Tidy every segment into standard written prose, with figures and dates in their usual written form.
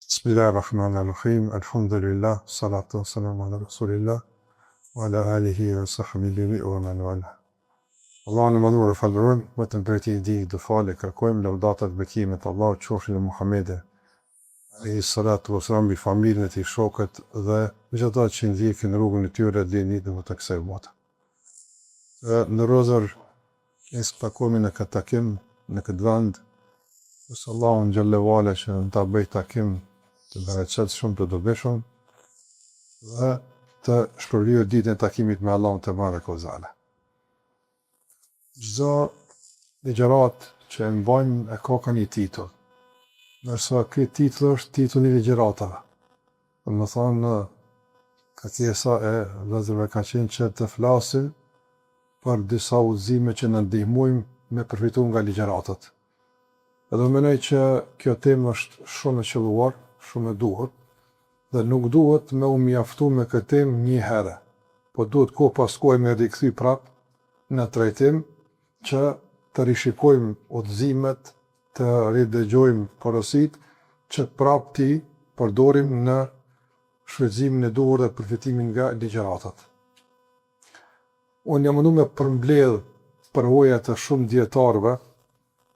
Bismillahirrahmanirrahim, alhamdulillah, salatu wassalamu ala rasulillah, wa ala alihi wa sahbihi wa man wala. Allahun e madhuar e falërojmë, vetëm për ti ndihmë dhe falë kërkojmë, lavdatat bekimet Allahut qofshin e Muhamedit alayhi salatu wassalam, bi familjen e tij, shokët dhe gjithë ata që ndjekin rrugën e tyre deri në ditën e kësaj bote. Në rozër ne takohemi në këtë takim në këtë vend. Nësë Allahun xhallahu ala që në ta bëj takim të bereqet shumë të dobishëm dhe të shpërblyer ditën e takimit me Allahun te bareke ve teala. Çdo ligjërat që e mbajmë e ka një titull. Nërsa ky titull është titulli i ligjëratave. Do të thonë kërkesa e vëllezërve ka qenë që të flasim për disa udhëzime që na ndihmojnë me përfituar nga ligjëratat. Edhe mendoj që kjo temë është shumë e qelluar, shumë e duhur, dhe nuk duhet me u mjaftu me këtë temë një herë, po duhet kohë pas kohe me rikthy prap në trajtim që të rishikojmë udhëzimet, të ridëgjojmë porositë që prap ti përdorim në shfrytëzimin e duhur dhe përfitimin nga ligjëratat. Unë jam mundu me përmbledh përvoja të shumë dietarëve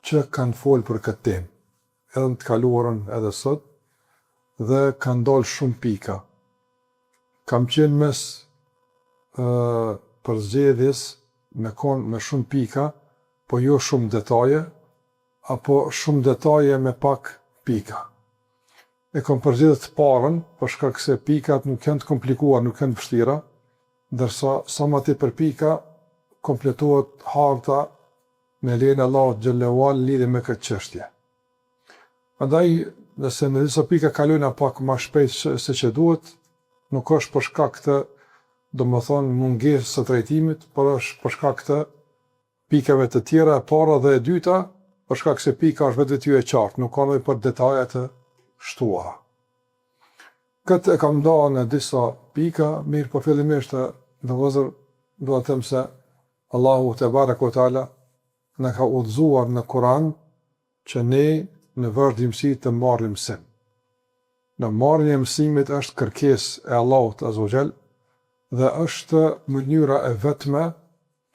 që kanë folë për këtë temë, edhe në të kaluarën edhe sot, dhe kanë dalë shumë pika. Kam qenë mes përzgjedhjes me shumë pika, po jo shumë detaje, apo shumë detaje me pak pika. E kam përzgjedhë të parën, për shkak se pikat nuk janë të komplikuar, nuk janë vështira, ndërsa sa më tepër pika, kompletohet harta me lejen e Allahut xhallahu ala lidhe me këtë çështje. Prandaj, nëse në disa pika kalojna pak më shpejt se që duhet, nuk është për shkak të, domethënë, mungesës së trajtimit, por është për shkak të pikave të tjera, e para dhe e dyta, për shkak se pika është vetë ty e qartë, nuk ka nevojë për detaje të shtuara. Këtë e kam ndarë në disa pika, mirë, po fillimisht në vëllezër do të them se Allahu te bareke ve teala në ka udhëzuar në Kur'an që ne në vazhdimsi të marrim mësim. Në marrjen e mësimit është kërkesë e Allahut azza wa jall dhe është mënyra e vetme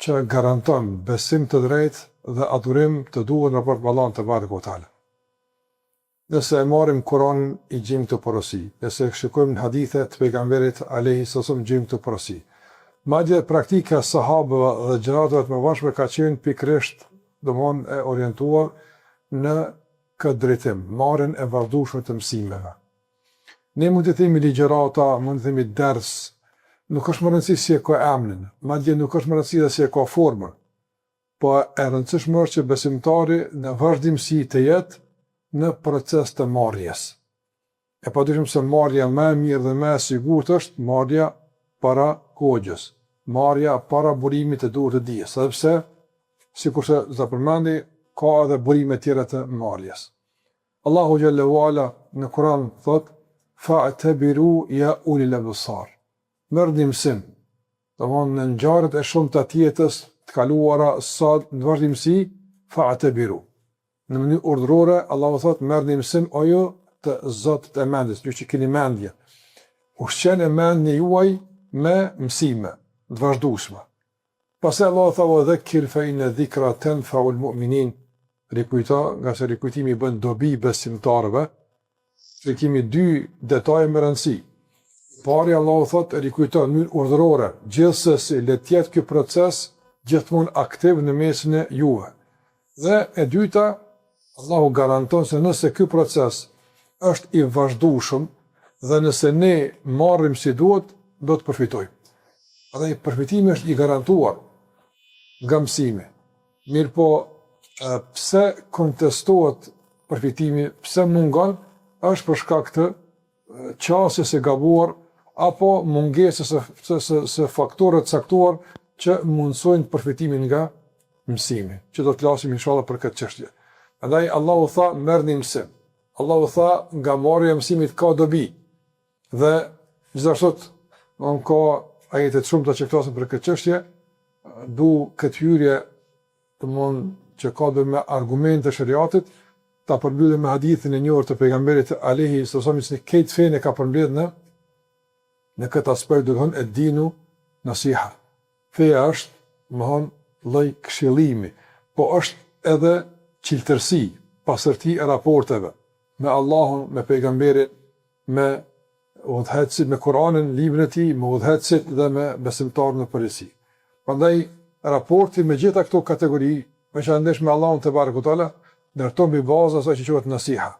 që garanton besim të drejtë dhe adhurim të duhur në raport me Allahun te bareke ve teala. Nëse e marrim Kur'anin i gjejmë këtë porosi, nëse shikojmë në hadithe të pejgamberit alayhi sallam gjejmë këtë porosi. Madje praktika e sahabëve dhe gjeneratëve të mëparshme ka qenë pikërisht domthonë e orientuar në këtë drejtim, marrjen e vazhdueshme të mësimeve. Ne mund të themi ligjërata, mund të themi ders, nuk është më rëndësishme si e ka emrin, madje nuk është më rëndësishme si e ka formën, po e rëndësishme është që besimtari në vazhdimsi të jetë në proces të marrjes. E padyshim se marrja më e mirë dhe më e sigurt është marrja para hoxhës, marrja para burimit të duhur të dijes, sepse sikurse za përmendi, ka edhe burime tjera të marrjes. Allahu xhallahu ala në Kur'an thot: "Fa'tabiru ya ulil absar." Merrni mësim. Domthonë në ngjarjet e shumta të jetës të kaluara sot në vazhdimsi, fa'tabiru. Në mënyrë urdhërore Allahu thot: "Merrni mësim o ju të Zotit e mendjes, ju që keni mendje. Ushqeni mendjen juaj me mësime të vazhdueshme." Pastaj Allah thot: "Dhakir fa inna dhikra tanfa'u al-mu'minin." Rikujto, nga se rikujtimi bën dobi besimtarëve. Kemi dy detaje me rëndësi. Pari Allah thot rikujto në mënyrë urdhërore, gjithsesi le të jetë ky proces gjithmonë aktiv në mesin e juve. Dhe e dyta, Allahu garanton se nëse ky proces është i vazhdueshëm dhe nëse ne marrim si duhet, do të përfitojmë. Edhe përfitimi është i garantuar nga mësimi. Mirë po, pse kontestohet përfitimi, pse mungon, është për shkak të qasjes së gabuar apo mungesës së faktorëve të caktuar që mundsojnë përfitimin nga mësimi, që do të flasim inshallah për këtë çështje. Prandaj Allahu tha merrni mësim. Allahu tha nga marrja e mësimit ka dobi. Dhe gjithashtu ka ajete të shumta që flasin për këtë çështje, du këtë hyrje të mund që ka dhe me argumente shariatit, ta përmbyllim me hadithin e njohur të pejgamberit alayhi sallam se këtë fenë ka përmbledhur në këtë aspekt, do të thonë e dinu nasiha. Feja është, mohon, lloj këshillimi, po është edhe qiltërsi, pasërti e raporteve me Allahun, me pejgamberin, me udhëhecit, me Kur'anin, librin e tij, me udhëhecit dhe me besimtarën në përgjithësi. Prandaj raporti me gjitha këto kategori, veçanërisht me Allahun te barekutaala, ndërton mbi bazë asaj që quhet nasiha.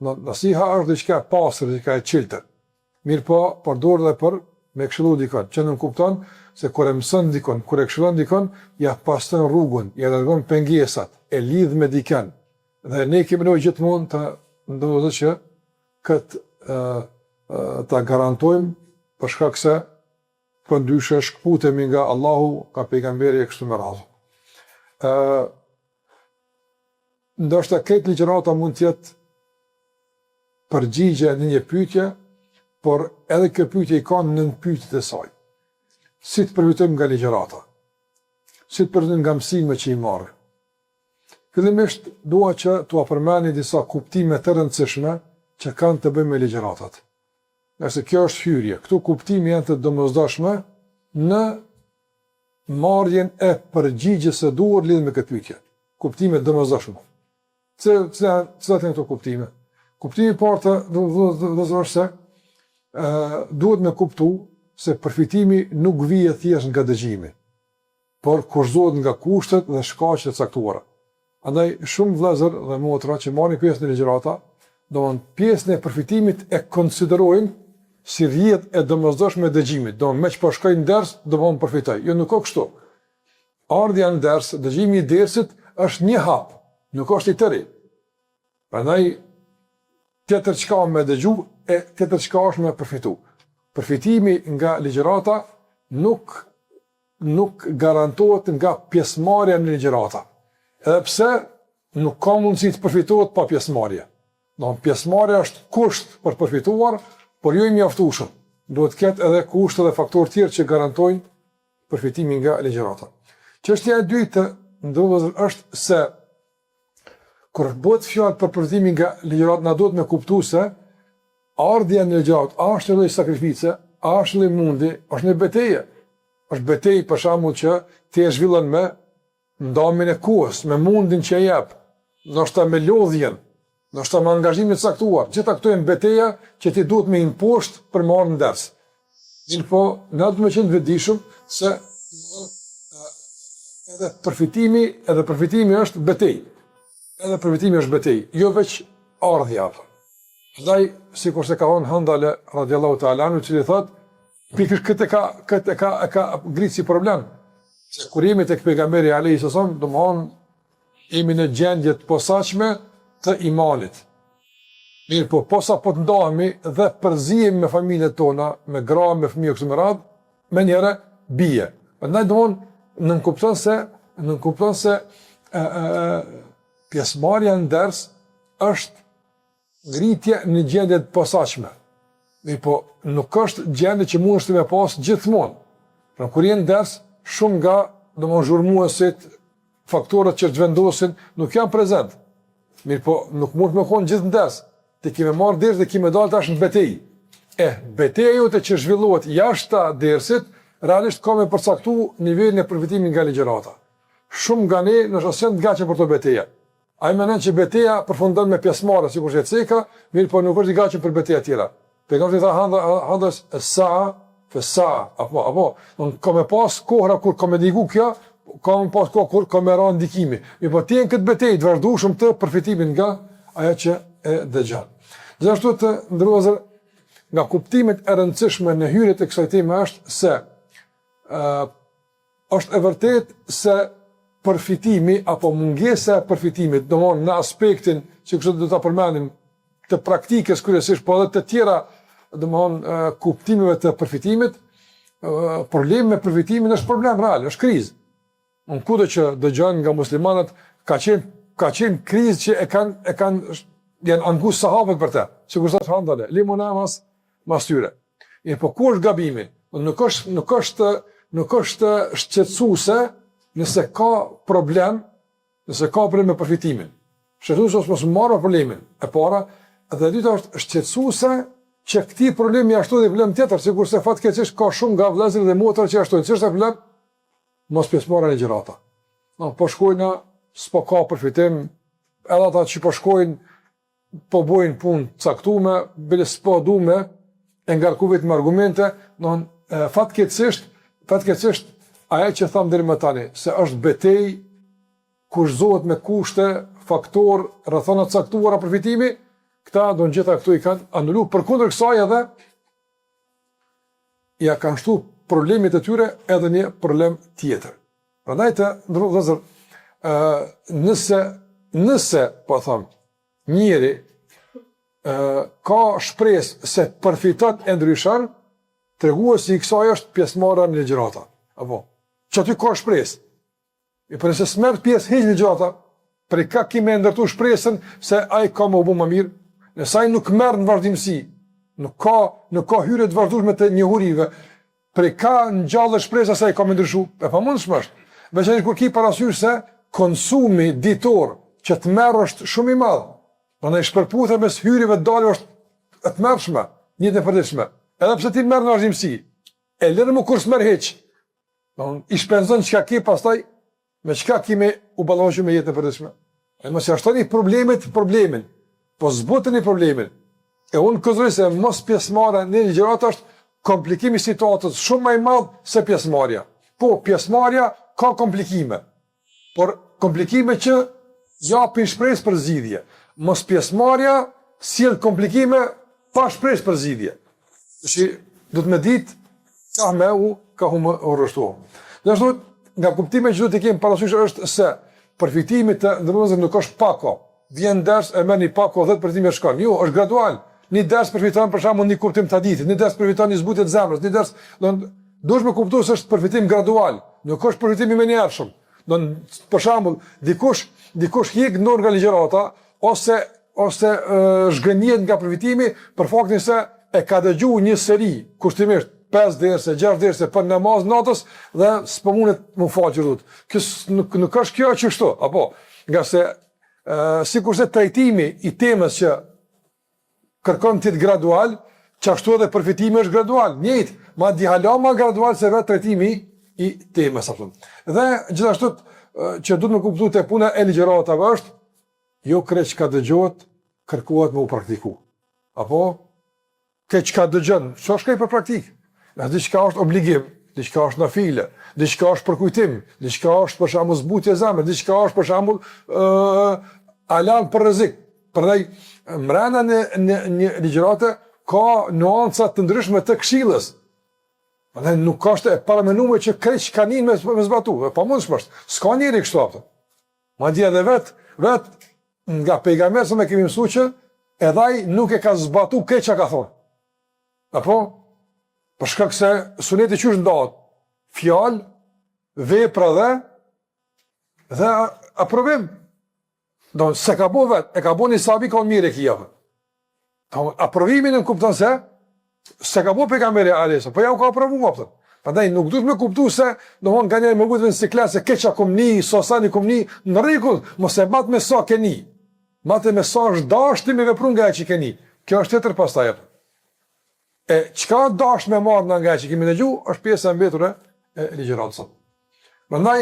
Nasiha është diçka e pastër, diçka e qiltër. Mirë po, përdor dhe për me këshillu dikon, që nëmë kupton se kur e mëson dikon, kur e këshillon dikon, ja pastron rrugën, ja largon pengesat, e lidh me dikën. Dhe ne kemi nevojë gjithmonë të ndodhë që ta garantojmë, për shkak se përndryshe shkputemi nga Allahu, ka pejgamberi e kështu me radhë. Ndoshta këtë ligjërata mund të jetë përgjigje në një pyetje, por edhe kjo pyetje i ka nën pyetjet e saj. Si të përfitojmë nga ligjërata? Si të përfitojmë nga mësimet që i marrim? Fillimisht dua që t'ua përmend disa kuptime të rëndësishme që kanë të bëjnë me ligjëratat. Nëse kjo është hyrje, këto kuptime janë të domosdoshme në marrjen e përgjigjes së duhur lidhur me këtë pyetje. Kuptime të domosdoshme. Cilat janë këto kuptime? Kuptimi i parë është se duhet me kuptu se përfitimi nuk vije thjesht nga dëgjimi, por kurzohet nga kushtet dhe shkaqet e caktuara. Andaj shumë vëllezër dhe motra që marrin pjesë në ligjërata, domthon pjesën e përfitimit e konsiderojnë si rrjet e domosdoshme e dëgjimit. Domthon me që po shkoj në ders, domthon përfitoj. Jo, nuk ka kështu. Ardhja në ders, dëgjimi i dersit është një hap, nuk është i tëri. Prandaj tjetër çka me dëgju e tjetër çka është me përfitu. Përfitimi nga ligjërata nuk garantohet nga pjesëmarrja në ligjërata. Edhe pse nuk ka mundësi të përfitohet pa pjesëmarrje. Pjesëmarrja është kusht për përfituar, por jo i mjaftueshëm. Duhet të ketë edhe kushte dhe faktorë tjerë që garantojnë përfitimin nga ligjërata. Çështja e dytë, ndërkohë, është se kur bëhet fjalë për përfitimin nga ligjërata, na duhet me kuptuar se ardhja në ligjërat është një sakrificë, është një mundi, është një betejë. Është betejë për shembull që ti e zhvillon me ndamin e kohës, me mundin që jep, ndoshta me lodhjen, ndoshta me angazhimin e caktuar. Gjitha këto janë beteja që ti duhet me imposht për marrë në ders. Mirë po, na duhet të qenë vetëdijshëm se edhe përfitimi është betejë. Edhe përfitimi është betejë, jo veç ardhja. Ndaj, sikur se ka thonë Handale radiallahu ta'ala anhu, i cili thotë, pikërisht këtë ka ngritë si problem. Se kur jemi tek pejgamberi alayhi sallam, domthon jemi në gjendje të posaçme të imanit. Mirë po, posa po të ndahemi dhe përzihemi me familjet tona, me gra, me fëmijë këtu me radhë, me njëre bie. Prandaj domthon nën kupton se pjesëmarrja në ders është ngritje në gjendje të posaçme. Mirë po, nuk është gjendje që mundesh të me pas gjithmonë. Pra kur je në ders, shumë nga zhurmuesit, faktorët që të vendosin, nuk janë prezent. Mirë po, nuk mund të me konë gjithë në ders. Ti kime marrë ders dhe kime dalë tash në betejë. Beteja jote që zhvillohet jashtë dersit, realisht ka me përcaktu nivelin e përfitimin nga ligjërata. Shumë nga ne në shosjen të gaqen për të beteja. A i menen që beteja përfundon me pjesëmarrje, sikur që ceka, mirë po nuk është i gaqen për beteja tjera. Pejgamberi tha handës saa, apo, ka me pas kohra kur ka me diku kja, ka me pas kohra kur ka me ra ndikimi. Mirë po ti në këtë betejë të vazhdueshëm të përfitimin nga aja që e dëgjon. Gjithashtu të ndërrozër, nga kuptimet e rëndësishme në hyrjet e kësaj teme është se është e vërtet se përfitimi apo mungesa e përfitimit, domthon në aspektin që kështu do ta përmendim të praktikës kryesisht, po edhe të tjera, domthon kuptimeve të përfitimit, problemi me përfitimin është problem real, është krizë. Kudo që dëgjon nga muslimanët ka qenë krizë që janë angus sahabët për të, sikur sa Handale, limona mas tyre. Po ku është gabimi? Nuk është shqetësuese nëse ka problem me përfitimin. Shqetësuese ose mos marrë problemin. E para, dhe e dyta është shqetësuese që këtij problemi ashtu dhe problem tjetër, sikurse fatkeqësisht ka shumë nga vëllezërit dhe motrat që ashtu. Ç'është problem? Mos pjesëmarrja në gjërata. No, po shkojnë, s'po ka përfitim, edhe ata që po shkojnë, po bojnë punë caktuar, bile s'po dume, e ngarku vetëm me argumente, no, fatkeqësisht ajo që tham deri më tani, se është betejë kushtohet me kushte, faktor, rrethana të caktuara përfitimi, këta do në gjitha këtu i kanë anulu, përkundër kësaj edhe ja kanë shtu problemit e tyre edhe një problem tjetër. Prandaj të ndërru vëllezër, nëse po them, njëri ka shpresë se përfiton e ndryshon, treguesi i kësaj është pjesëmarrja në ligjërata. Apo, që aty ka shpresë. E për nëse s'merr pjesë hiç në ligjërata, për ka kime ndërtu shpresën se ai ka më bu më mirë, nëse ai nuk merr në vazhdimsi, nuk ka hyrje të vazhdueshme të njohurive, për ka ngjallë shpresa se ai ka më ndryshu, e pamundshme është. Veçanërisht kur ki parasysh se konsumi ditor që të merr është shumë i madh. Prandaj shpërputja mes hyrjeve të dalëve është e tmerrshme, një të përditshme. Edhe pse ti merr në vazhdimsi, e lëre më kur s'merr hiç. I shpenzon çka ke, pastaj me çka kime u ballonjë me jetën e përditshme. E mos ja shtoni problemin, po zbuteni problemin. E unë këzoj se mos pjesëmarrja në ligjërata është komplikimi i situatës shumë më i madh se pjesëmarrja. Po, pjesëmarrja ka komplikime, por komplikime që japin shpresë për zgjidhje. Mos pjesëmarrja sjell komplikime pa shpresë për zgjidhje. Tash do të më ditë ka më u më rreshtuar. Gjithashtu, nga kuptimi që duhet të kemi parasysh është se përfitimi të ndërmjetësve nuk është pako. Vjen ders e merr një pako 10% e shkon. Jo, është gradual. Një ders përfiton për shembull një kuptim të hadithit, një ders përfiton një zbutje të zemrës, një ders, duhet me kuptues është përfitim gradual, nuk është përfitim i menjëhershëm. Për shembull, dikush hiq ndonjë nga ligjërata ose zhgënjet nga përfitimi për faktin se e ka dëgjuar një seri kushtimisht 5 derse, 6 derse për namaz natës dhe s'po mundet më fal xhurut. Nuk është kjo që kështu, apo nga se sikurse trajtimi i temës që kërkon të jetë gradual, që ashtu edhe përfitimi është gradual. Njëjtë, madje hala më gradual se vetë trajtimi i temës apo. Dhe gjithashtu që duhet të kuptohet te puna e ligjëratave është jo krejt çka dëgjohet kërkohet me u praktiku. Apo ke çka dëgjon, ç'është kjo për praktik? Në diçka është obligim, diçka është nafile, diçka është për kujtim, diçka është për shembull zbutje zemre, diçka është për shembull alarm për rrezik. Prandaj mbrana në ligjërate ka nuanca të ndryshme të këshillës. Prandaj nuk është e paramenuar që krejt kanin me zbatu, po mundsh është. S'ka njëri kështu aftë. Madje edhe vet nga pejgamberi më kemi mësuar që edhe ai nuk e ka zbatu këtë çka ka thonë. Apo për shkak se suneti qysh ndahet? Fjalë, vepra dhe aprovim. Se ka bo vetë, e ka bo një sabi ka mirë e kia. Aprovimin në kupton se ka bo pejgamberi Alesa, po ja u ka aprovu më. Prandaj nuk duhet me kuptu se nga njerë më vujtë në siklet se keqa kom ni, sosani kom ni, në rregull, mos e matë me sa keni. Matë me sa është dashti me veprun nga e që keni. Kjo është tjetër pastaj. E çka dash me marrë nga që kemi dëgju, është pjesë e mbetur e ligjëratës. Prandaj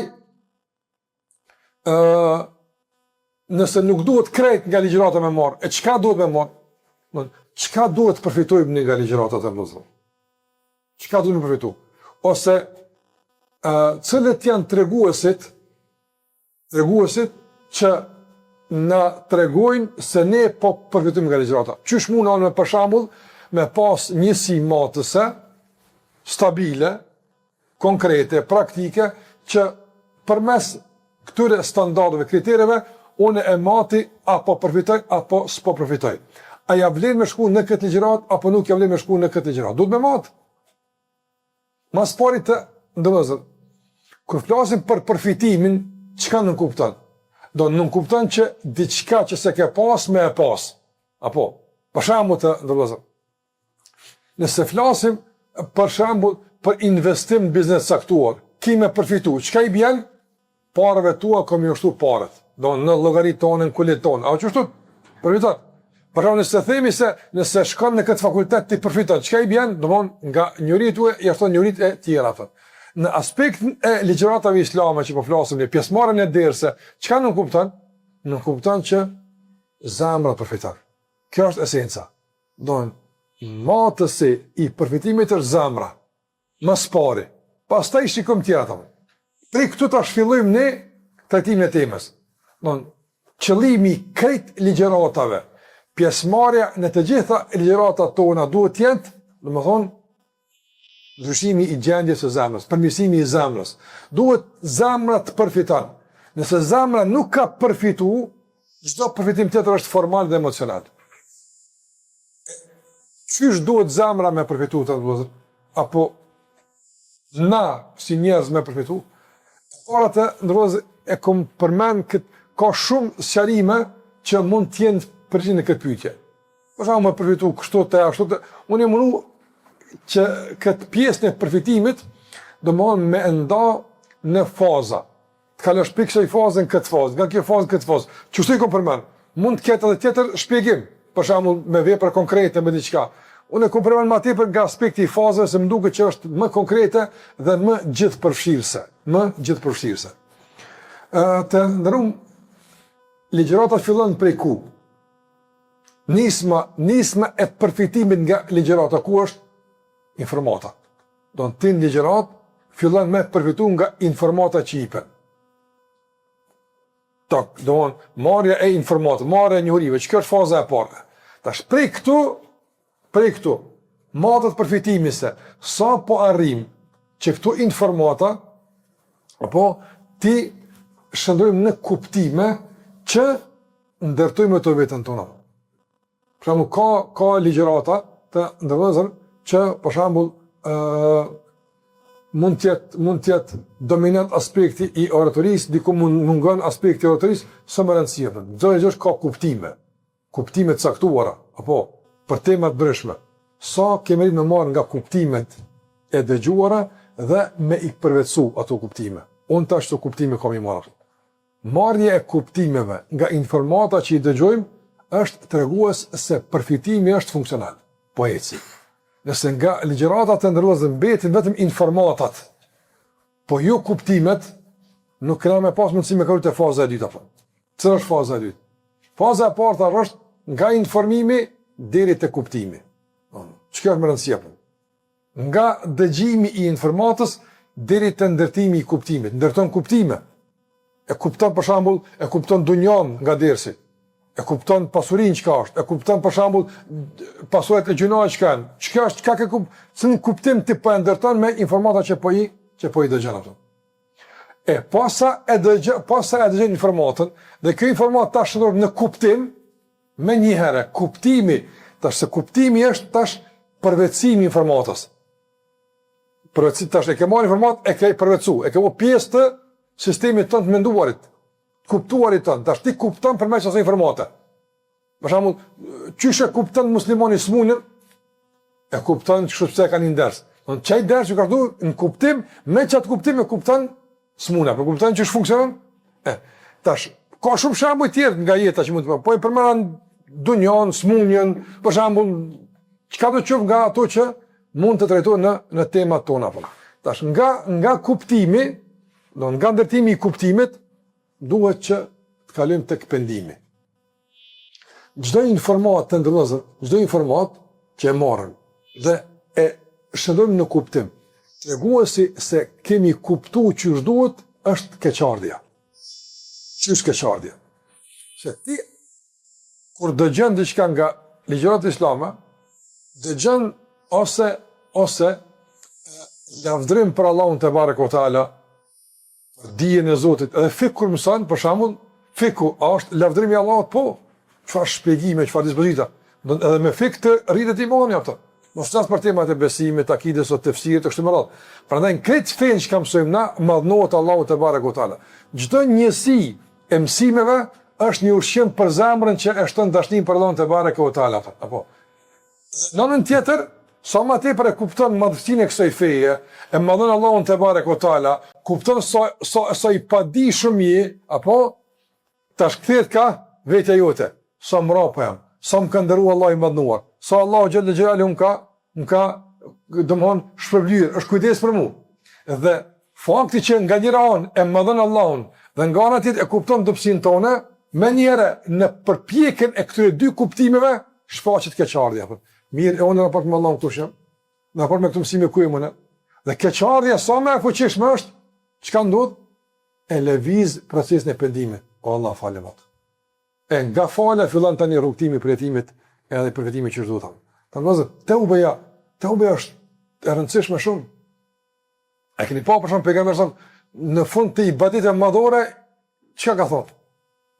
nëse nuk duhet krejt nga ligjërata me marrë, e çka duhet me marrë? Çka duhet të përfitojmë nga ligjëratat e vëllezër? Çka duhet të përfitojmë? Ose cilët janë treguesit që na tregojnë se ne po përfitojmë nga ligjërata. Qysh mund me për shembull me pas njësi matëse stabile, konkrete, praktike që përmes këtyre standardeve, kritereve unë e mati apo përfitoj apo s'po përfitoj. A ja vlen me shku në këtë ligjërat apo nuk ja vlen me shku në këtë ligjërat? Duhet me matë. Mas pari të ndërëzër, kur flasim për përfitimin, çka nuk kupton? Nuk kupton që diçka që se ke pas me e pas. Apo, për shembull të ndërëzër. Nëse flasim për shembull për investim në biznes saktuar, ki me përfitu, çka i bjen? Parave tua kam i ushtu paret. do në llogaritë tonë, në kulet tonë. A çështu përfiton? Për shembull, nëse themi se nëse shkon në këtë fakultet ti përfiton, çka i bën? Domthonë nga njëritë tuaj i ashton njëritë e tjera atë. Në aspektin e ligjëratave islame që po flasim ne, pjesëmarrjen e derse, çka nuk kupton? Nuk kupton që zemra përfiton. Kjo është esenca. Domthonë matësi i përfitimit është zemra. Më spari. Pastaj shikojmë tjera ato. Prej këtu tash fillojmë ne trajtimin e temës. Domthonë qëllimi i krejt ligjëratave, pjesëmarrja në të gjitha ligjëratat tona duhet të jetë, domethënë, ndryshimi i gjendjes së zemrës, përmirësimi i zemrës. Duhet zemra të përfiton. Nëse zemra nuk ka përfituar, çdo përfitim tjetër është formal dhe emocional. Qysh duhet zemra me përfitu të vëllezër? Apo na si njerëz me përfitu? Para të ndërrozë e kom përmend këtë, ka shumë sqarime që mund të jenë përgjigje në këtë pyetje. Për shembull, me përfitu kështu të ashtu të, unë jam mundu që këtë pjesën e përfitimit domthonë me nda në faza. Të kalosh pikë kësaj fazën këtë fazë, nga kjo fazë këtë fazë. Çështoj kom përmend. Mund të ketë edhe tjetër shpjegim, për shembull me vepra konkrete me diçka. Unë kom përmend më tepër nga aspekti i fazave se më duket që është më konkrete dhe më gjithëpërfshirëse, Të ndërrum ligjërata fillon prej ku? Nisma e përfitimit nga ligjërata ku është? Informata. Do në tin ligjërat fillon me përfitu nga informata që jipen. Do në marrja e informata, marrja e njohurive, që kjo është faza e parë. Tash prej këtu, matët përfitimi se sa po arrim që këtu informata, apo ti shëndrojmë në kuptime që ndërtojmë të vetën tona. Për shembull, ka ligjërata të ndërvëzën që, për shembull, mund të jetë dominant aspekti i oratorisë, diku mungon aspekti i oratorisë, së më rëndësishme. Çdo gjë ka kuptime të caktuara, apo për tema të ndryshme. Sa kemi rritë me marrë nga kuptimet e dëgjuara dhe me i përvetësu ato kuptime. Unë tash të kuptime kam i marrë. Marrje e kuptimeve nga informata që i dëgjojmë është tregues se përfitimi është funksional. Po eci. Nëse nga ligjëratat e ndërlozën mbetin vetëm informatat, po jo kuptimet, nuk kena me pas mundësi me kalu të faza e dytë apo. Cëra është faza e dytë? Faza e parë është nga informimi deri te kuptimi. Çka është më rëndësishme? Nga dëgjimi i informatës deri te ndërtimi i kuptimit. Ndërton kuptime. E kupton për shembull, e kupton dunjon nga dersi. E kupton pasurinë çka është, e kupton për shembull pasurinë e gjinohet çka kanë. Çka ka cilën kuptim ti po e ndërton me informata që po i dëgjon ato. Posa e dëgjon informatën, dhe kjo informat tash shndrohet në kuptim me një herë. Kuptimi, tash se kuptimi është tash përvetësimi i informatës. Përvetësi tash e ke marrë informat, e ke përvetësu, e ke bërë pjesë të sistemit tënd të menduarit, kuptuarit tënd. Tash ti kupton përmes asaj informate. Për shembull, çysh e kupton muslimani smunën? E kupton kështu pse ka një ders. Don çaj ders që ka dhënë në kuptim, me çat kuptim e kupton smuna, po kupton çysh funksionon? Tash ka shumë shembuj tjerë nga jeta që mund të po i përmend dunjon, smunjen, për shembull, çka do të qoftë nga ato që mund të trajtojnë në temat tona apo. Tash nga kuptimi, do nga ndërtimi i kuptimit, duhet që të kalojmë tek pendimi. Çdo informat të ndërlozën, çdo informat që e marrën dhe e shëndojmë në kuptim, treguesi se kemi kuptuar ç'është duhet, është keqardhja. Ç'është keqardhja? Se ti kur dëgjon diçka nga ligjërat islame, dëgjon ose lavdrim për Allahun te bareku teala, për dijen e Zotit, edhe fikur mëson, për shembull, fiku është lavdrimi i Allahut, po, çfarë shpjegime, çfarë dispozita, edhe me fik të rritet imani ato. Mos flas për temat e besimit, akides ose tefsirit të kështu me radhë. Prandaj këtë fen që mësojmë na, madhnohet Allahu te bareku teala. Çdo njësi e mësimeve është një ushqim për zemrën që e shton dashnin për Allahun te bareku teala, apo. Në anën tjetër, sa më tepër e kupton madhësinë e kësaj feje, e madhon Allahun te bareku teala, kupton sa i padijshëm je, apo tash kthehet ka vetja jote. Sa mrapa jam, sa më ka ndërua Allah i madhnuar, sa Allah xhallal xhelalu më ka domthon shpërblyer, është kujdes për mua. Dhe fakti që nga njëra anë e madhon Allahun dhe nga ana tjetër e kupton dobësinë tonë, më njëherë në përpjekjen e këtyre dy kuptimeve shfaqet keqardhja. Mirë, unë raport me Allahun këtu shem, në raport me këtë mësime ku jemi ne. Dhe keqardhja sa më e fuqishme është, çka ndodh? E lëviz procesin e pendimit. O Allah falem atë. E nga fala fillon tani rrugtimi i përjetimit edhe përfitimi që duhet. Tamam, teubeja është e rëndësishme shumë. A keni pa për shemb pejgamberin në fund të ibadeteve madhore çka ka thonë?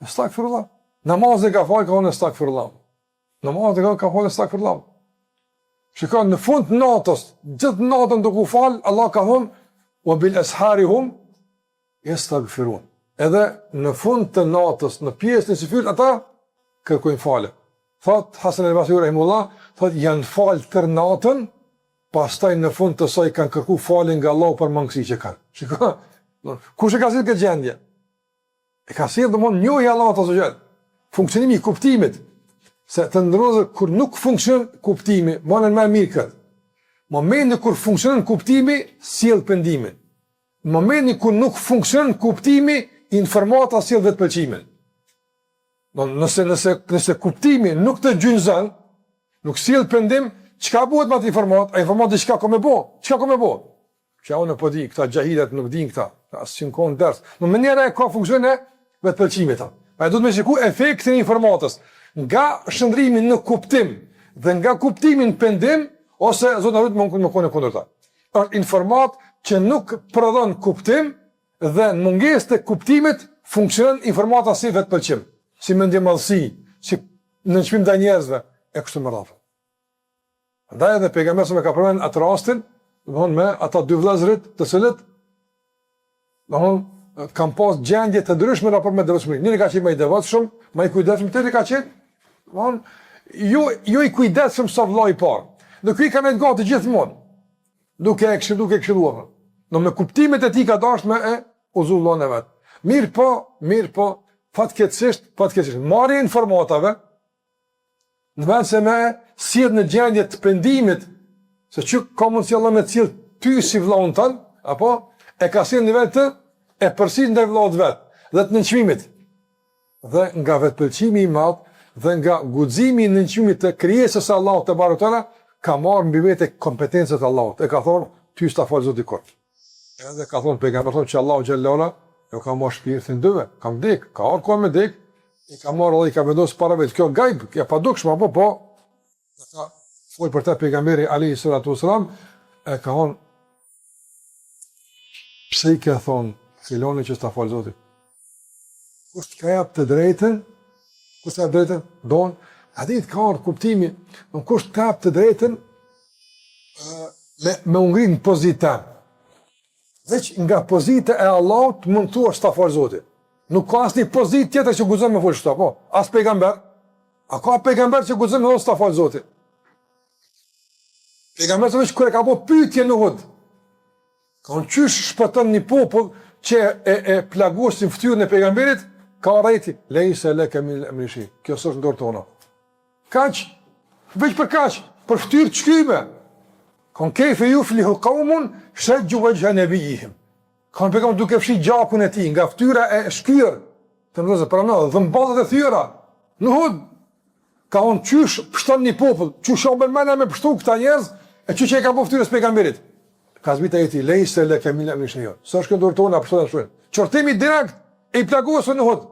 Astaghfirullah. Namazin ka falë, ka thonë astaghfirullah. Namazin ka falë astaghfirullah. Shikon në fund të natës, gjithë natën duke u fal, Allah ka thonë wa bil asharihum yastaghfirun. Edhe në fund të natës, në pjesën e sifyrit, ata kërkojnë falë. Thot Hasan al-Basri rahimullah, thot janë falë tër natën, pastaj në fund të saj kanë kërku falën nga Allahu për mangësi që kanë. Shikoj, kush e ka sjellë këtë gjendje? E ka sjellë domon njohja Allahut azza wa jall. Funksionimi i kuptimit. Se të ndrozë kur nuk funksionon kuptimi, mënen më mirë këtë. Momenti kur funksionon kuptimi, sjell pendimin. Në momentin kur nuk funksionon kuptimi, informata sjell vetë pëlqimin. Nëse kuptimi nuk të gjynzon, nuk sjell pendim, çka bëhet me atë informat? Ai informat diçka ka më bë. Çka ka më bë? Që unë po di, këta xhahilat nuk din këta. Asnjë kon ders. Në mënyrë e ka funksionë vetë pëlqimit. Ai duhet më shikoj efektin e informatës nga shndrimi në kuptim dhe nga kuptimi në pendim ose zot na rrit më konë kundërta. Është informat që nuk prodhon kuptim dhe në mungesë të kuptimit funksionon informata si vetë pëlqim, si mendjemallësi, si nënçmim ndaj njerëzve e kështu me radhë. Andaj edhe pejgamberi më ka përmendur atë rastin, domthon me ata dy vëllezërit, të cilët domthon kanë pas gjendje të ndryshme raport me devotshmërinë. Njëri ka qenë më i devotshëm, më i kujdesshëm, tjetri ka qenë domthon jo i kujdesshëm sa vllai i parë. Dhe ky ka më gati gjithmonë. Duke e këshilluar. Në me kuptimet e tij ka dashur me e uzullon e vet. Mirë po, fatkeqësisht, marrja e informatave në vend se me sjell në gjendje të pendimit, se që ka mundësi Allah me cilë ty si vllaun tën, apo e ka sjell në nivel të e përsis ndaj vllaut vet dhe të nënçmimit. Dhe nga vetpëlqimi i madh dhe nga guximi i nënçmimit të krijesës së Allahut te barotana ka marrë mbi vete kompetencat e Allahut. E ka thonë ty s'ta fal Zoti kot. Edhe ka thonë pejgamberi që Allahu xhallahu jo ka marrë shpirtin dyve, ka vdek, ka ardhur me vdek, i ka marrë Allah i ka vendosur para vetë. Kjo gajb, kjo padukshme apo po. Ka fol për ta pejgamberi alayhi salatu wasalam, e ka thonë pse i ka thonë filoni që s'ta fal Zoti. Kush ka jap të drejtën? Kush ka drejtën? Don a ditë ka ardhur kuptimi, nuk kush ka jap të drejtën me ungrin pozitiv. Veç nga pozita e Allahut mund thua s'ta fal Zoti. Nuk ka asnjë pozitë tjetër që guxon me fol kështu, po. As pejgamber. A ka pejgamber që guxon me s'ta fal Zoti? Pejgamberi veç kur e ka bë pyetje në Uhud. Ka qysh shpëton një popull që e plagosin fytyrën e pejgamberit, ka rreti, lejse leke min amri shay. Kjo s'është dorë tona. Kaç, veç për kaç, për fytyrë çkyme. Kon kejfe yuflihu qaumun shajju wajha nabiyihim. Kanë pejgamber duke fshi gjakun e tij nga fytyra e shkyrë. Të ndozë para në dhëmballat e thyra. Në Uhud ka on qysh pështon një popull, qysh o bërmena me pështu këta njerëz, e që e ka po fytyrës pejgamberit. Ka zbita jeti, lejse le kemile më nishë njërë. Së është këndurë tona, pështu dhe shurën. Qortimi direkt, e i plagosë në Uhud.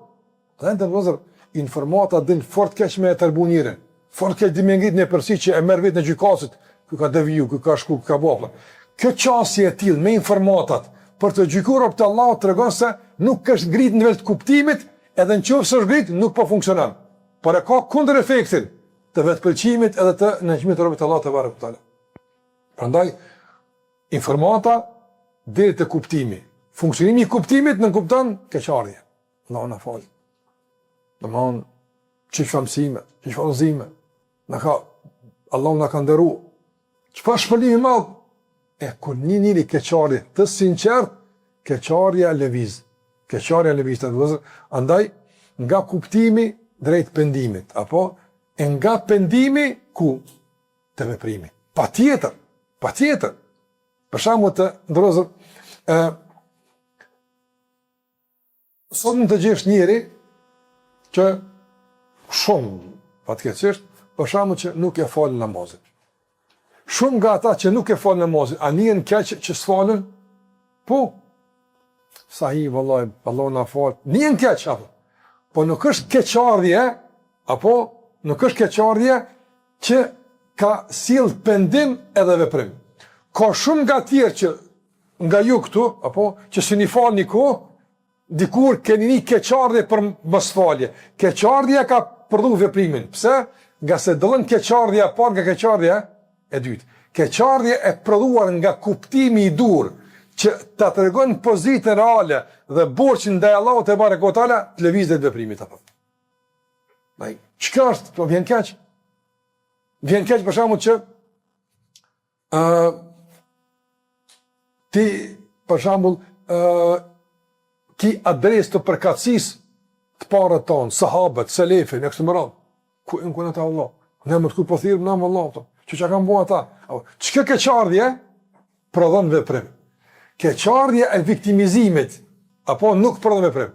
Dhe në të vëzër, informata din fort keq me e tërbu njëre. Fort keq di me ngrit një përsi që e merë vetë në gjykasit, kë ka deviju, kë ka shku, kë ka bapla. Kjo qasje e tilë me informatat, për të gjykuar të Allah të regon se nuk është ngrit në nivel të kuptimit, edhe në qofë së është ngrit, nuk po funksionan. Por e ka kundër efektin të vetëpëlqimit edhe të nënçmimit të robët Allah të barë këtale. Prandaj, informata deri te kuptimi. Funksionimi i kuptimit në kupton keqardhje. Allahu na fal. Domthon çfarë mësime, çfarë udhëzime. Allahu na ka nderu. Çfarë shpëlimi i madh e kur njëri keqardhje të sinqert, keqardhja lëviz. Keqardhja lëviz të vëzë. Andaj nga kuptimi drejt pendimit, apo e nga pendimi ku të veprimi. Patjetër. Për shembull të ndrozur, sot mund të gjesh njëri që shumë fatkeqësisht, për shembull që nuk e fal namazin. Shumë nga ata që nuk e fal namazin, a njen keq që s'falën? Po. Sa i vallahi, Allah na fal. Njen keq apo? Po nuk është keqardhje, apo nuk është keqardhje që ka sill pendim edhe veprim. Ka shumë nga tjerë që nga ju këtu, apo që s'u një fal një kohë, dikur keni një keqardhje për mosfalje. Keqardhja ka prodhu veprimin. Pse? Nga se dëllën keqardhja parë nga keqardhja e dytë. Keqardhja e prodhuar nga kuptimi i dur që ta tregon pozitën reale dhe borxhin ndaj Allahut te barekotala të lëvizjet veprimit apo. Çka është? Po vjen keq. Vjen keq për shkakun që ti për shembull ki adresë të përkatësisë të parët tonë, sahabët, selefin, e kështu me radhë. Ku e në ata Allah? Ne më të ku po thirrëm në Allah, që kanë bua ata? Çka keqardhje prodhon veprim? Keqardhja e viktimizimit, apo nuk prodhon veprim.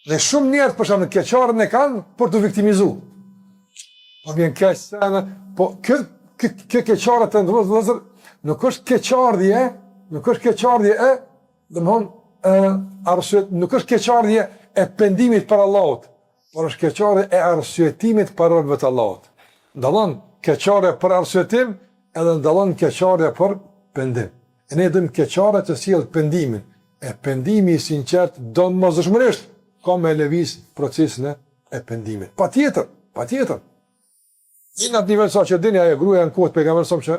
Dhe shumë njerëz për shembull keqardhjen e kanë për të viktimizuar. Po vjen keq se po kë keqardhja të ndrozur, nuk është keqardhje e, domthon arsye, nuk është keqardhje e pendimit për Allahut, por është keqardhje e arsyetimit për urdhët e Allahut. Ndallon keqardhja për arsyetim edhe ndallon keqardhja për pendim. E ne dëm keqardhja të sjell pendimin. E pendimi i sinqert domosdoshmërisht ka me lëviz procesin e pendimit. Patjetër. Në atë nivel sa që dini ajo gruaja në kohë të pejgamberit që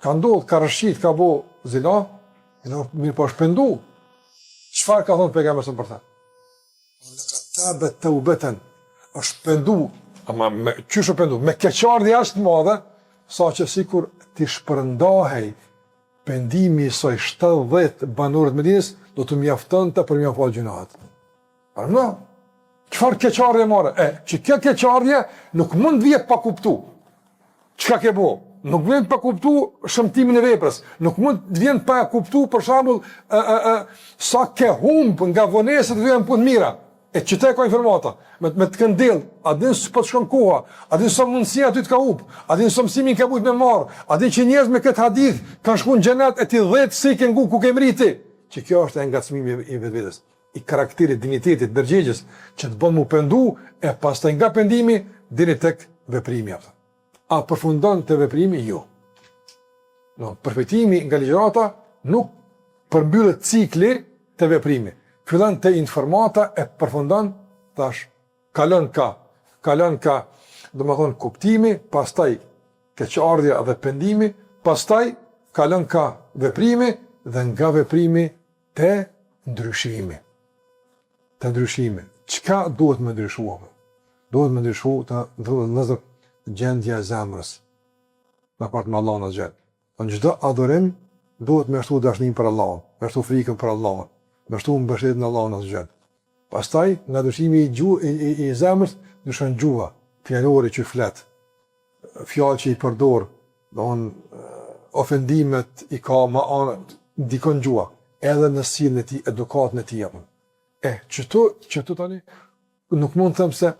ka ndodhur, ka rrshit, ka bu zina, mirë po është pendu. Çfarë ka thonë pejgamberi për ta? Laqad taubatan, është pendu, ama çysh është pendu? Me keqardhje është madhe, saqë sikur ti shpërndahej pendimi i saj 70 banorët të Medinës, do të mjaftonte për mia fal gjunaat. Por no. Çfarë keqardhje morë? Që kjo keqardhje nuk mund vije pa kuptu. Çka ke bëu? Nuk vjen pa kuptu shëmtimin e veprës. Nuk mund të vjen pa kuptu për shembull sa ke humb nga vonesat vjen punë mira. E çete ka informata, me të këndell, a din s'po të shkon koha, a din sa mundësia aty të ka humb, a din sa mësimin ka bujt me marr, a din që njerëz me këtë hadith kanë shkuar në xhenet e ti 10 si ke ngu ku ke mriti. Që kjo është e ngacmimi i vetvetes, i karakterit, dignitetit, dërgjegjes që të bën mu pendu e pastaj nga pendimi deri tek veprimi aftë. A përfundon të veprimi? Jo. No, përfitimi nga ligjërata nuk përmbyllet cikli të veprimi. Fillon të informata e përfundon tash. Kalon ka, domethënë kuptimi, pastaj keqardhja dhe pendimi, pastaj kalon ka veprimi dhe nga veprimi te ndryshimi. Çka duhet më ndryshuar? Duhet më ndryshuar të gjendja e zemrës në part me Allahun azh. Në çdo adhurim duhet më shtu dashnin për Allahun, më shtu frikën për Allahun, më shtu mbështetjen në Allahun azh. Pastaj nga ndryshimi i zemrës ndryshon gjuha, fjalori që flet, fjalë që i përdor, don ofendimet i ka më anë dikon gjuha, edhe në sjelljen e tij, edukatën e tij apo. Çto tani nuk mund të them se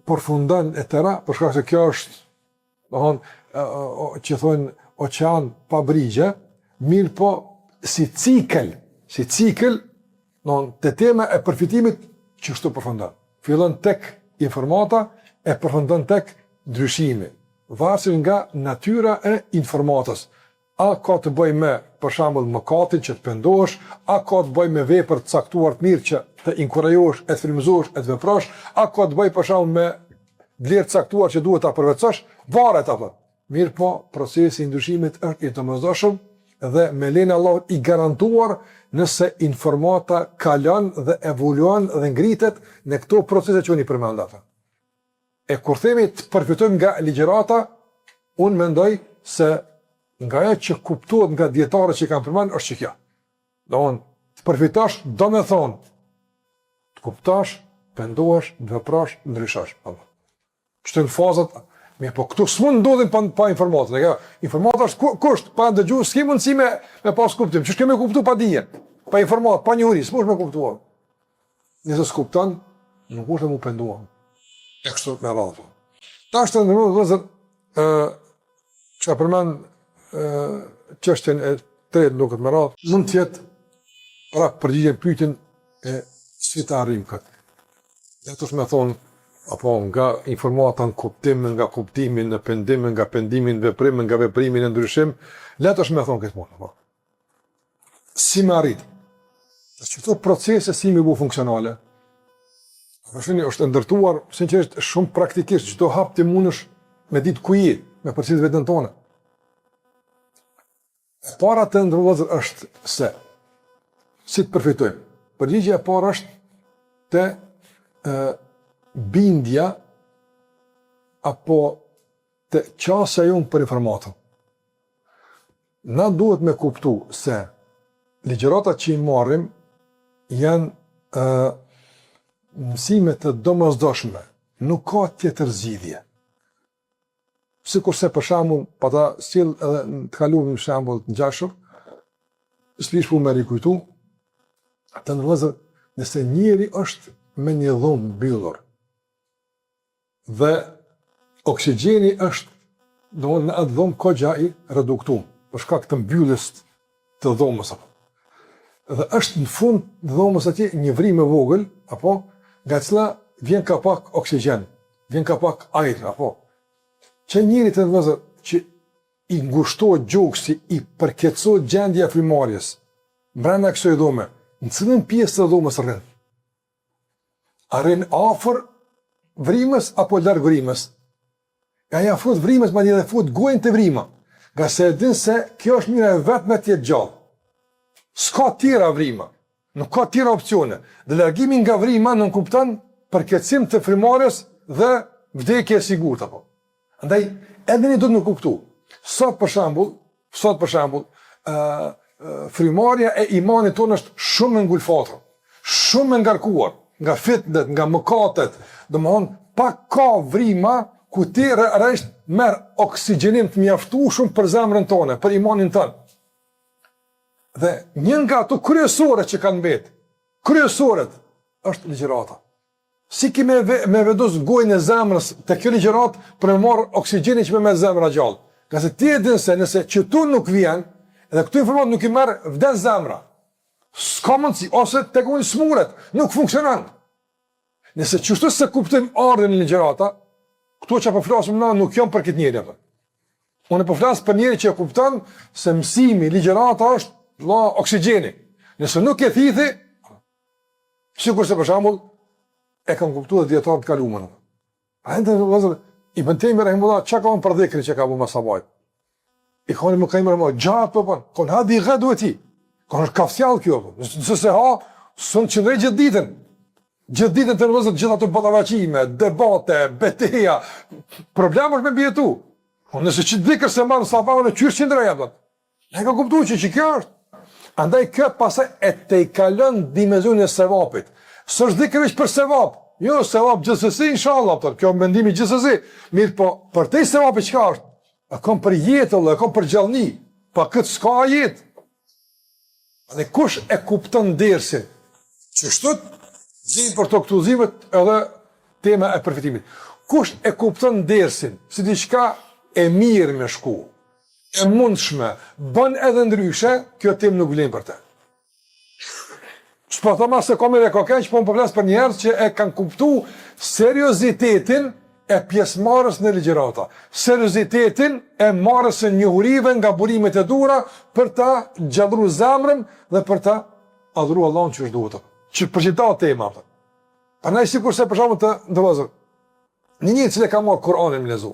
përfundon e tëra, për shkak se kjo është, që thonë oqean pa brigje, mirë po si cikël, të tema e përfitimit që shtu përfundon. Fillon tek informata e përfundon tek ndryshimi, varësisht nga natyra e informatës. A ka të bëj me, për shembull, mëkatin që të pendosh, a ka të bëj me vepër të caktuar të mirë që të inkurajosh, e të frymëzosh, e të veprosh, a ka të bëj për shembull me vlerë të caktuar që duhet ta përvetësosh, varet apo. Mirë po, procesi i ndryshimit është i domosdoshëm dhe me lenin Allah i garantuar nëse informata kalon dhe evoluon dhe ngritet në këto procese që unë i përmenda. E kur themi të përfitojmë nga ligjërata, unë mendoj se nga ajo që kuptohet nga dietarët që kanë përmendur është kjo. Domthon, të përfitosh do të thonë të kuptosh pendohesh, të veprosh, ndryshosh. Kështu në fazat, mirë, po këtu s'mund ndodhin pa informatë. Informata është kusht, pa dëgju, s'ke mundësi me pas kuptim. Ç'është kemi kuptu pa dije, pa informatë, pa njohuri, s'mund me kuptuar. Nëse s'kupton, nuk është të mu penduam. E kështu me radhë. Tash të ndërmjet çka përmend çështjen e tretë nuk të më radhë, mund të jetë pra përgjigjen pyetjen e si të arrim këtë. Dhe të shme thonë, apo nga informata në kuptim, nga kuptimin në pendim, nga pendimin në veprim, nga veprimin në ndryshim, letë është me thonë këtë mund. Si me arrit? Që këto procese si me bu funksionale, është ndërtuar, sinqerisht, shumë praktikisht, çdo hap ti mundesh me ditë ku je, me përcjellë veten tonë. E para të ndërvozur është se si të përfitojmë. Përgjigjja e parë është të bindja apo të qasja jonë për informatën. Na duhet me kuptu se ligjëratat që i marrim janë mësime të domosdoshme, nuk ka tjetër zgjidhje. Sikurse për shembull, pata sill edhe të kaluam në shembull të ngjashëm, s'lish pu me rikujtu, të ndërlozë nëse njeri është me një dhomë mbyllur dhe oksigjeni është në atë dhomë kogja i reduktuar për shkak të mbylljes të dhomës apo. Dhe është në fund të dhomës atje një vrimë e vogël apo nga cila vjen ka pak oksigjen, vjen ka pak ajër apo. Që njëri të ndërlozë që i ngushtohet gjoksi, i përkeqësohet gjendja e frymarrjes brenda kësaj dhome, në cilën pjesë të dhomës rrin? A rrin afër vrimës apo larg vrimës? Ja fut vrimës, madje edhe fut gojën të vrima, nga se e din se kjo është mira e vetme të jetë gjallë. S'ka tjera vrima, nuk ka tjera opcione. Dhe largimi nga vrima nuk kupton përkeqësim të frymarrjes dhe vdekje e sigurt apo. Andaj edhe ne duhet të kuptu. Sot për shembull, frymarrja e imanit tonë është shumë e ngulfatur, shumë e ngarkuar nga fitnet, nga mëkatet, domthon pak ka vrima ku ti rresht merr oksigjenim të mjaftueshëm për zemrën tonë, për imanin tonë. Dhe një nga ato kryesore që kanë mbet, kryesoret është ligjërata. Si ki me vendos gojën e zemrës të kjo ligjërat për me marrë oksigjenin që me me zemra gjallë. Nga se ti e din se nëse që tu nuk vjen, edhe këtu informat nuk i merë vdes zemra. S'ka mundësi, ose të gojnë smuret, nuk funksionan. Nëse qështu se kuptojmë ardhen në ligjërata, këto që po flasim na nuk janë për këtë njeri. Unë po flas për njeri që e kupton se mësimi ligjërata është oksigjeni. Nëse nuk e thithi, sikur se për shembull e kam kuptuar dietar të kaluar. Ibn Taymi rahimullah çka ka për dhikrin që ka bu masabajt. I kanë më kaimë më gjatë po bën. Kon hadi ghadwati. Kon kafsjall kjo. Nëse se ha, son çndrej gjithë ditën. Gjithë ditën të vëzët gjithë ato ballavaçime, debate, betejë. Problemi është me bietu. Nëse ç'i dhikër se marr sabahun e qysh qendra apo. Ne ka kuptuar që kjo është. Andaj kjo pastaj e te kalon dimensionin e sevapit. S'është dhikër veç për sevap. Jo, sevap gjithsesi inshallah, kjo mendimi gjithsesi. Mirë po, për te sevapi çka është? E kom për jetëll, e kom për gjallëni, pa këtë s'ka jetë. Dhe kush e kupton dersin? Çështot zin për to këtu zimet edhe tema e përfitimit. Kush e kupton dersin si diçka e mirë me shku, e mundshme, bën edhe ndryshe, kjo temë nuk vlen për te. S'po thoma se kom edhe kokeq, po më përflas për njerëz që e kanë kuptu seriozitetin e pjesëmarrjes në ligjërata, seriozitetin e marrjes së njohurive nga burimet e dhura për ta gjallëruar zemrën dhe për ta adhuruar Allahun që duhet. Që përgjithëta tema. Prandaj sikurse për shembull të ndërvozë. Një që ka marrë Kur'anin me lezu.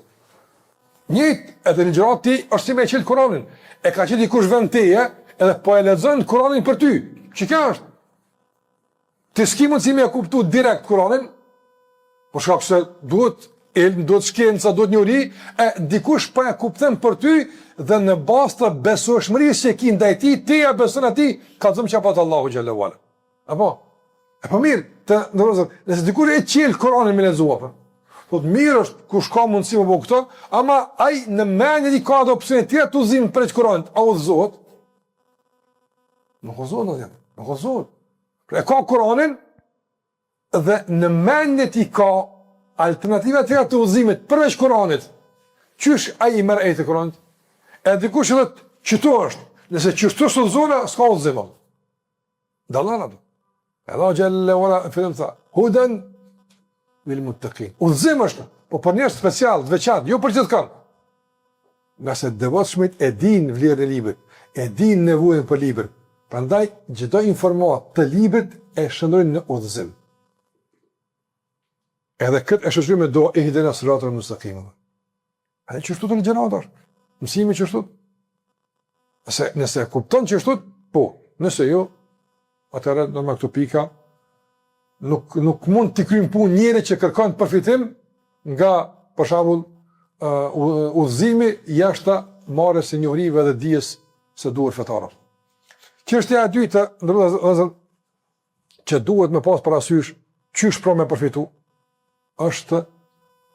Njëjtë edhe ligjërati është si me qenë Kur'anin. E ka qenë dikush vend teje, edhe po e lexon Kur'anin për ty. Ç'i ka është? Ti s'ki mundësi me kuptu direkt Kur'anin, por shkak se duhet ilm, duhet shkenca, duhet njohuri, e dikush po e kupton për ty dhe në bazë të besueshmërisë që ki ndaj tij, ti ja beson atij, kallëzon çapat Allahu xhallahu ala. Apo E po mirë, nëse dikush e qel Kur'anin me lexuar, thot mirë është kush ka mundësi më bëu këtë, ama ai në mendjen i ka ato opsione të tjera të udhëzimit për Kur'anit, a udhëzohet? Nuk udhëzohet, nuk udhëzohet. E ka Kur'anin dhe në mendjet i ka alternativa të tjera të udhëzimit përveç Kur'anit. Qysh ai i merr ajete Kur'anit? E dikush thotë çto është? Nëse çështë është udhëzona, s'ka udhëzim. Dallana. Allah xhalla wala film tha, hudan lil muttaqin. Udhëzim është, po për njerëz special, të veçantë, jo për gjithkën. Nëse devotshmit e din vlerën e librit, e din nevojën për librin, prandaj çdo informatë të librit e shndrojnë në udhëzim. Edhe këtë e shoqëroj me dua ihdina siratal mustaqim. A e çështu të ligjëratar? Mësimi çështu? Nëse e kupton çështu, po, nëse jo, atëherë normal këtu pika nuk mund të kryjmë punë njëri që kërkon përfitim nga, për shembull, udhëzimi jashtë marrjes së njohurive dhe dijes së duhur fetare. Çështja e dytë, ndërsa që duhet me pas parasysh çysh pra me përfitu, është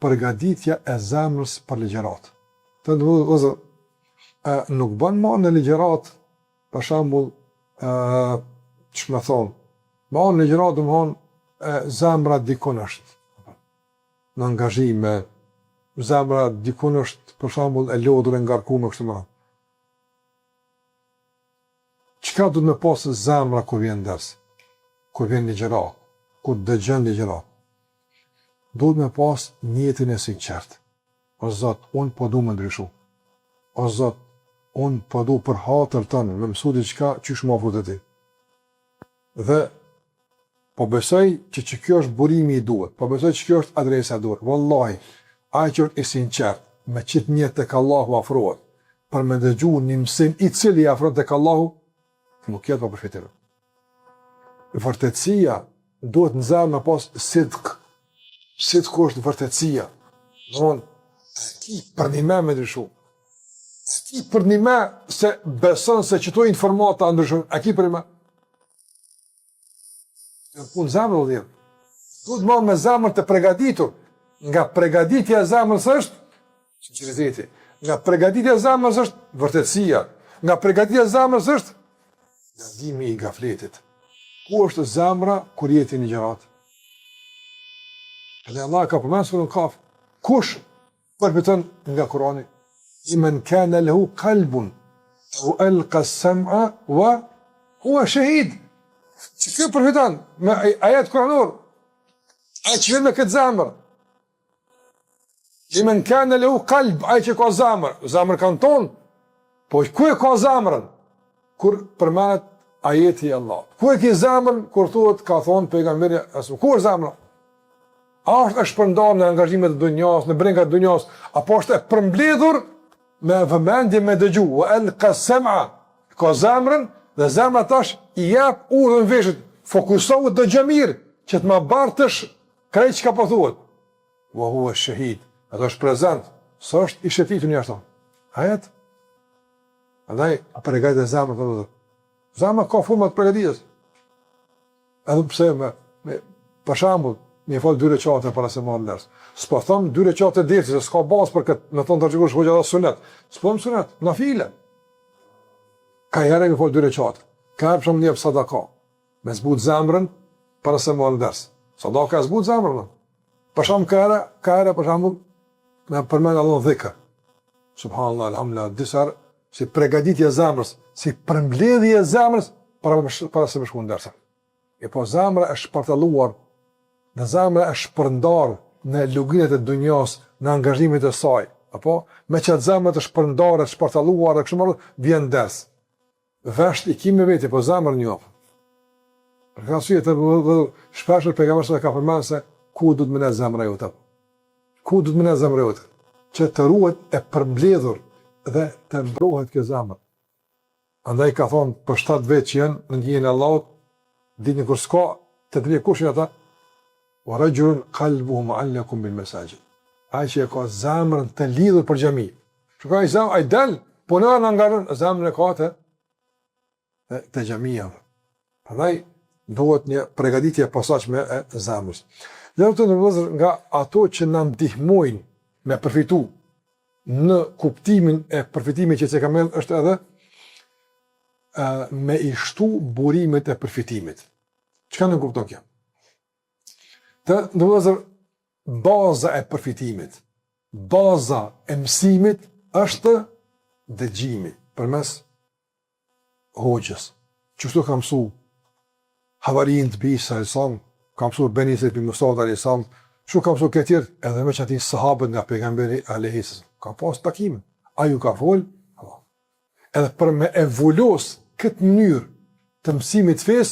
përgatitja e zemrës për ligjërat. Të ndërsa nuk bën marrë në ligjërat, për shembull, që me thonë, marrë në ligjërat dhe më thonë, zemra dikun është në angazhime, zemra dikun është, për shembull, e lodhur e ngarkuar kështu më. Çka duhet me pasë zemra kur vjen ders, kur vjen ligjërat, kur dëgjon ligjërat? Duhet me pasë niyetin e sinqert. O Zot, unë po du më ndryshu. O Zot, unë po du për hatër tënë, me mësu diçka qysh më afro të ti. Dhe po besoj që kjo është burimi i duhet, po besoj që kjo është adresa e duhet. Wallahi, ai që është i sinqert, me qitë njët tek Allahu afrohet, për me dëgju një mësim i cili afrohet tek Allahu, nuk jetë pa përfitim. Vërtetësia duhet në zemë me pas sidq. Sidq është vërtetësia. Domthon, ti për një me ndryshu. Ti për një me se beson se që to informata ndryshon, a ki për një me? Punë zemrë dhe dhjetë. Duhet ma me zemrë të pregaditur. Nga pregaditja e zemrës është sinceriteti. Nga pregaditja e zemrës është vërtetësia. Nga pregaditja e zemrës është largimi i gafletit. Ku është zemra kur jeti një gjërat? Edhe Allah ka përmenë së në kafë. Kush përfiton nga Kurani? Imen kana lehu kalbun u elka sam'a wa hua shahid. Që kjo përfiton me ajet kuranor? Ai që vjen me këtë zemër. Imen kana lehu kalb, ai që ka zemër. Zemër kanë tonë. Po ku e ka zemrën? Kur përmenet ajeti i Allah. Ku e ki zemrën? Kur thuhet ka thonë pejgamberi asu. Ku është zemra? A është e shpërndarë në angazhimet e dunjas, në brengat e dunjas, apo është e përmbledhur me vëmendje me dëgju, wa alqa sam'a, ka zemrën dhe zemra tash i jep udhën veshit, fokusohet dëgjë mirë, që të ma bartësh krejt që ka po thuhet. Wa huwa shahid, ato është prezent, së është i shëtitur një ashton. Ajet? Andaj, a përgajt e zemrën të dhëtë. Zemrën ka format përgatitjes. Edhe pse për shambull, mi e falë 2 recate para se marrë nërës. S'po thëmë 2 recate dirti, se s'ka basë për këtë, me thonë të rëgjikush hoqja dhe sunet. S'po më sunet, në file. Ka jere mi falë 2 recate. Ka jere për shumë njëpë sadaka. Me zbut zemrën para se marrë nërës. Sadaka e zbut zemrën. Për shumë ka jere për shumë me përmenë allon dhikër. Subhanallah, alhamdulillah, disar, si pregaditje zemrës, si përmbledhje zemrës para se më shku nërësën. E po zemrë e shpartaluar, në zemrë e shpërndar në luginët e dunjas, në angazhimit e saj, apo me qëtë zemrët e shpërndar, e shpartaluar, e kështu vjen ders. Vesht i kimi veti, po zemrë njofë. Për ka sujet të shpeshër pejgamberi ka përmenë se ku du të mëne zemrë jote. Ku du të mëne zemrë jote. Që të ruhet e përmbledhur dhe të mbrohet kjo zemrë. Andaj ka thonë për 7 vetë që jenë në ndjenjën e Allahut, ditë kur s'ka të të vje kushin ata, wa rajulun qalbuhu mu'allaqun bil masajid. Ai që ka zemrën të lidhur për xhami. Shikoj zemrën ai dal, punon nga zemrën e ka të xhamia. Prandaj duhet një përgatitje e posaçme e zemrës. Dhe të ndërvëzër nga ato që na ndihmojnë me përfitu në kuptimin e përfitimit që se kam është edhe me i shtu burimet e përfitimit. Çka në kupton kjo? Të ndërvëzër, baza e përfitimit, baza e mësimit është dëgjimi përmes hoxhës. Qështu ka mësu Havarin të Bisa al-Sam, ka mësu Benisit për Musad al-Sam, që ka mësu këtjer edhe me që ati sahabët nga pejgamberi a.s. Ka pas takime, a ju ka fol, edhe për me evolos këtë mënyrë të mësimit fes,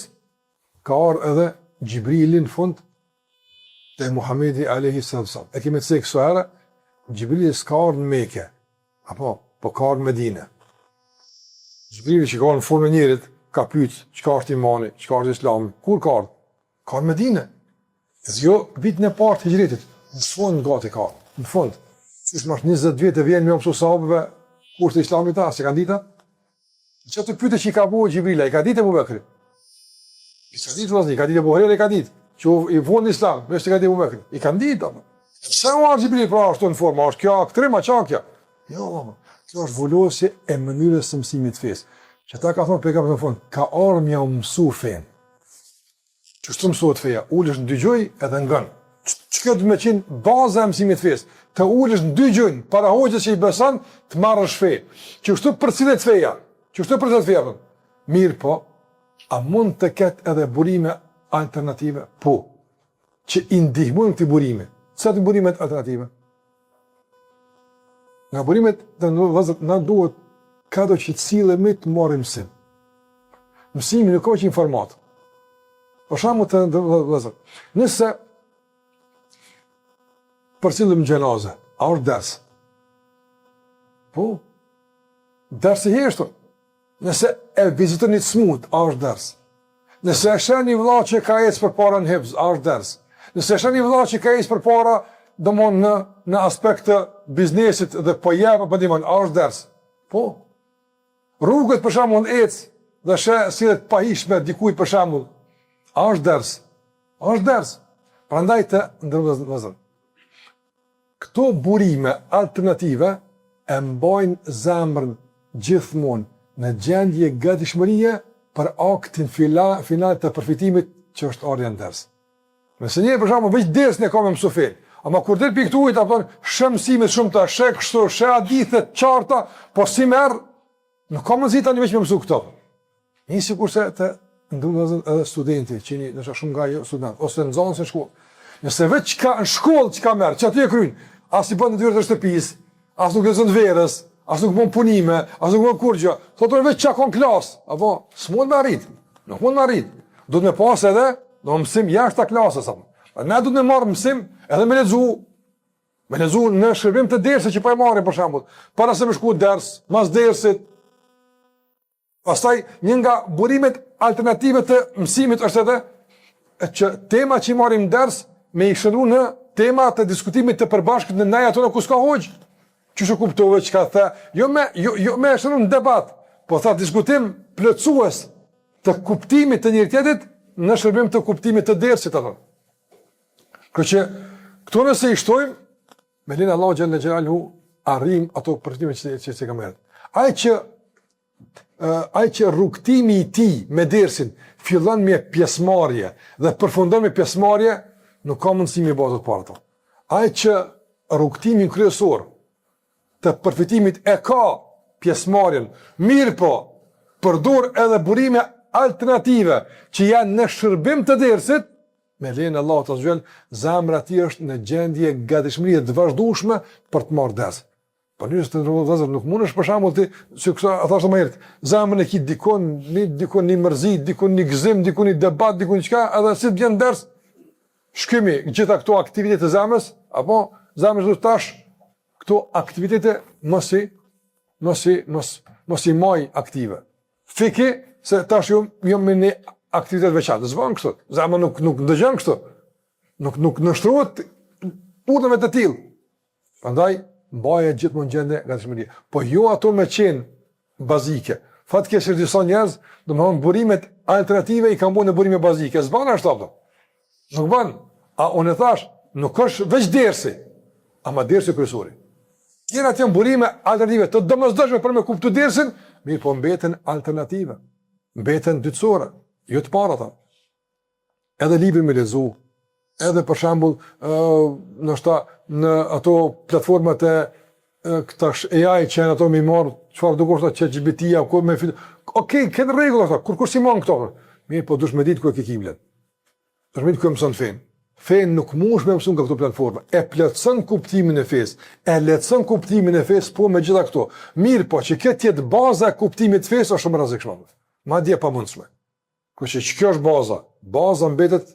ka arë edhe Gjibrilin fund të Muhamedi a.s. E kemi të se këso herë, Gjibrilin s'ka arë në Mekë, po ka arë në Medine. Gjibrilin që ka arë në formë njerit, ka pytë, qëka është imani, qëka është islami, kur ka arë? Ka arë në Medine. Dhe jo, vitin e partë të hijretit, në fund gati ka arë, në fund. Qështë më është 20 vjetë e vjenë me mësu sahabëve, kur të islami ta, se kanë dita? Që të pyte që i ka buë Gjibrila, i ka ditë e Abu Bekri. I ka ditë vlasni, i ka ditë e Buhari, i ka ditë, që i vonë në islam, veç të ka ditë e Abu Bekri. I kanë ditë, pse u arë Gjibril, pra është të në forma, është kjo aktrima, qa kjo? Jo, kjo është vullosje e mënyrës së mësimit fesë. Që ta ka thonë pejgamberi në fund, ka arë mja mësu fenë. Qështu mësuat feja, ullësh në dy gjoj edhe ngën. Që kjo të me qenë baza e mësimit fesë, të ullësh në dy gjojnë, para hoqës që i besan, të marrësh fejë. Qështu përcilet feja, qështu përcilet feja, mirë po, a mund të ketë edhe burime alternative? Po, që i ndihmojnë këti burime. Cëtë të burimet alternative? Nga burimet të vëzët, na duhet ka do që cilëmi të marrim mësim. Mësimi nuk ka që informatë. Për shamu të vëzër, nëse përcillim gjenaze, a është ders? Po, ders i heshtu. Nëse e vizitën një smut, a është ders? Nëse e shen një vëlla që ka ecë për para në hibz, a është ders? Nëse e shen një vëlla që ka ecë për para në aspekt të biznesit dhe po jepë për dimon, a është ders? Po, rrugët për shembull ecë dhe sillet pahishme dikujt për shembull, a është ders? A është ders? Prandaj të ndërvëzën. Këto burime alternative e mbajnë zemrën gjithmonë në gjendje gatishmërie për aktin final të përfitimit që është ardha në ders. Nëse njëri për shembull veç dersën e ka me mësu fen, ama kur del piktuit apo shë mësimet shumë të shë kështu, shë hadithet qarta, po si merr, nuk ka mundësi tani veç me mësu këto. Një sikurse të ndërvëzën edhe studenti, që një nësha shumë nga jo student, ose në zonë se shkollë. Nëse veç ka në shkollë që ka merë, që aty e kryin, as i bën në dyrët e shtëpisë, as nuk lezën verës, as nuk bën punime, as nuk bën kurgjë, thotë veç që ka në klasë, apo s'mund me arrit, nuk mund me arrit. Do të me pas edhe, do më mësim jashtë ta klasës. Ne do të me marë mësim edhe me lezu në shërbim të dersit që pa e marrim për shembull, para se me shku ders, mas dersit. Pastaj një nga burimet alternative të mësimit është edhe që tema që i marrim ders me i shëndru në tema të diskutimit të përbashkët në ndaj ato në ku s'ka hoqë. Qështë kuptove që ka the, jo me e shëndru në debat, po tha diskutim plotësues të kuptimit të njëri tjetrit në shërbim të kuptimit të dersit ato. Që këto nëse i shtojmë, me linë Allah Gjellë Gjellë arrim ato përfitime që se ka merët. Ai që rrugtimi i tij me dersin fillon me pjesëmarrje dhe përfundon me pjesëmarrje, nuk ka mundësi me bazat para ato. Ai që rrugtimin kryesor të përfitimit e ka pjesëmarrjen, mirë po, përdor edhe burime alternative që janë në shërbim të dersit, me lejen e Allahut azza wajal, zemra e tij është në gjendje gatishmërie të vazhdueshme për të marrë ders. Po nëse të ndërvozë nuk mundesh për shembull ti, si ata thonë më herët, zemrën e kit dikon një mërzi, dikon një gëzim, dikon një debat, dikon çka, edhe si të vjen ders, shkëmi gjitha këto aktivitete të zemrës, apo zemra do tash këto aktivitete mos i maj aktive. Fiki se tash jo me një aktivitet veçantë, s'bën kështu. Zemra nuk ndëgjon kështu. Nuk nështrohet urdhëve të tillë. Prandaj mbaje gjithmonë gjendje gatishmërie. Po jo ato me qenë bazike. Fatkeqësisht disa njerëz, domethënë burimet alternative i kam bu në burime bazike. Zban ashtu apo? Nuk ban. A unë thash, nuk është veç dersi, ama dersi kryesori. Tjera të janë burime alternative të domosdoshme për me kuptu dersin, mirë po mbeten alternative. Mbeten dytësore, jo të para ta. Edhe libri me lezu, edhe për shembull, ndoshta në ato platformat e këtash AI që janë ato me marr çfarë do kushta ChatGPT-ja ku me okej, kanë rregulla ato, kur si mon këto. Mirë, po dush me ditë ku e ke kiblet. Dush me ditë ku e mëson fen. Fen nuk mush me mëson nga këto platforma. E plotson kuptimin e fesë, e lehtëson kuptimin e fesë po me gjitha këto. Mirë, po që këtë jetë baza e kuptimit të fesë është shumë rrezikshme. Madje pamundshme. Kështu që kjo është baza. Baza mbetet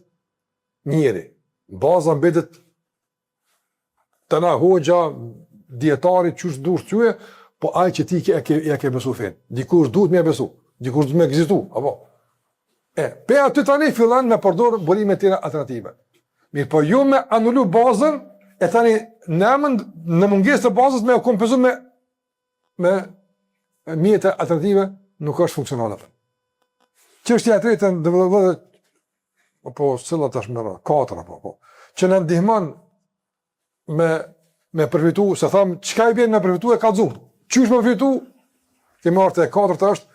njeri. Baza mbetet tana hoxha, dietari, qysh dush tyje, po ai që ti ja ke besu fen. Dikush duhet me besu, dikush duhet me ekzistu, apo? Pe aty tani fillan me përdor burime tjera alternative. Mirë, po ju me anullu bazën, e tani në mungesë të bazës me kompenzu me mjete alternative, nuk është funksionale. Çështja e tretë ndërkohë apo cilla tash më ra, 4 apo. Që na ndihmon me përfitu, se tham, çka i bën me përfitu e kallëzum. Qysh me përfitu? Kemi marrë e 4 është,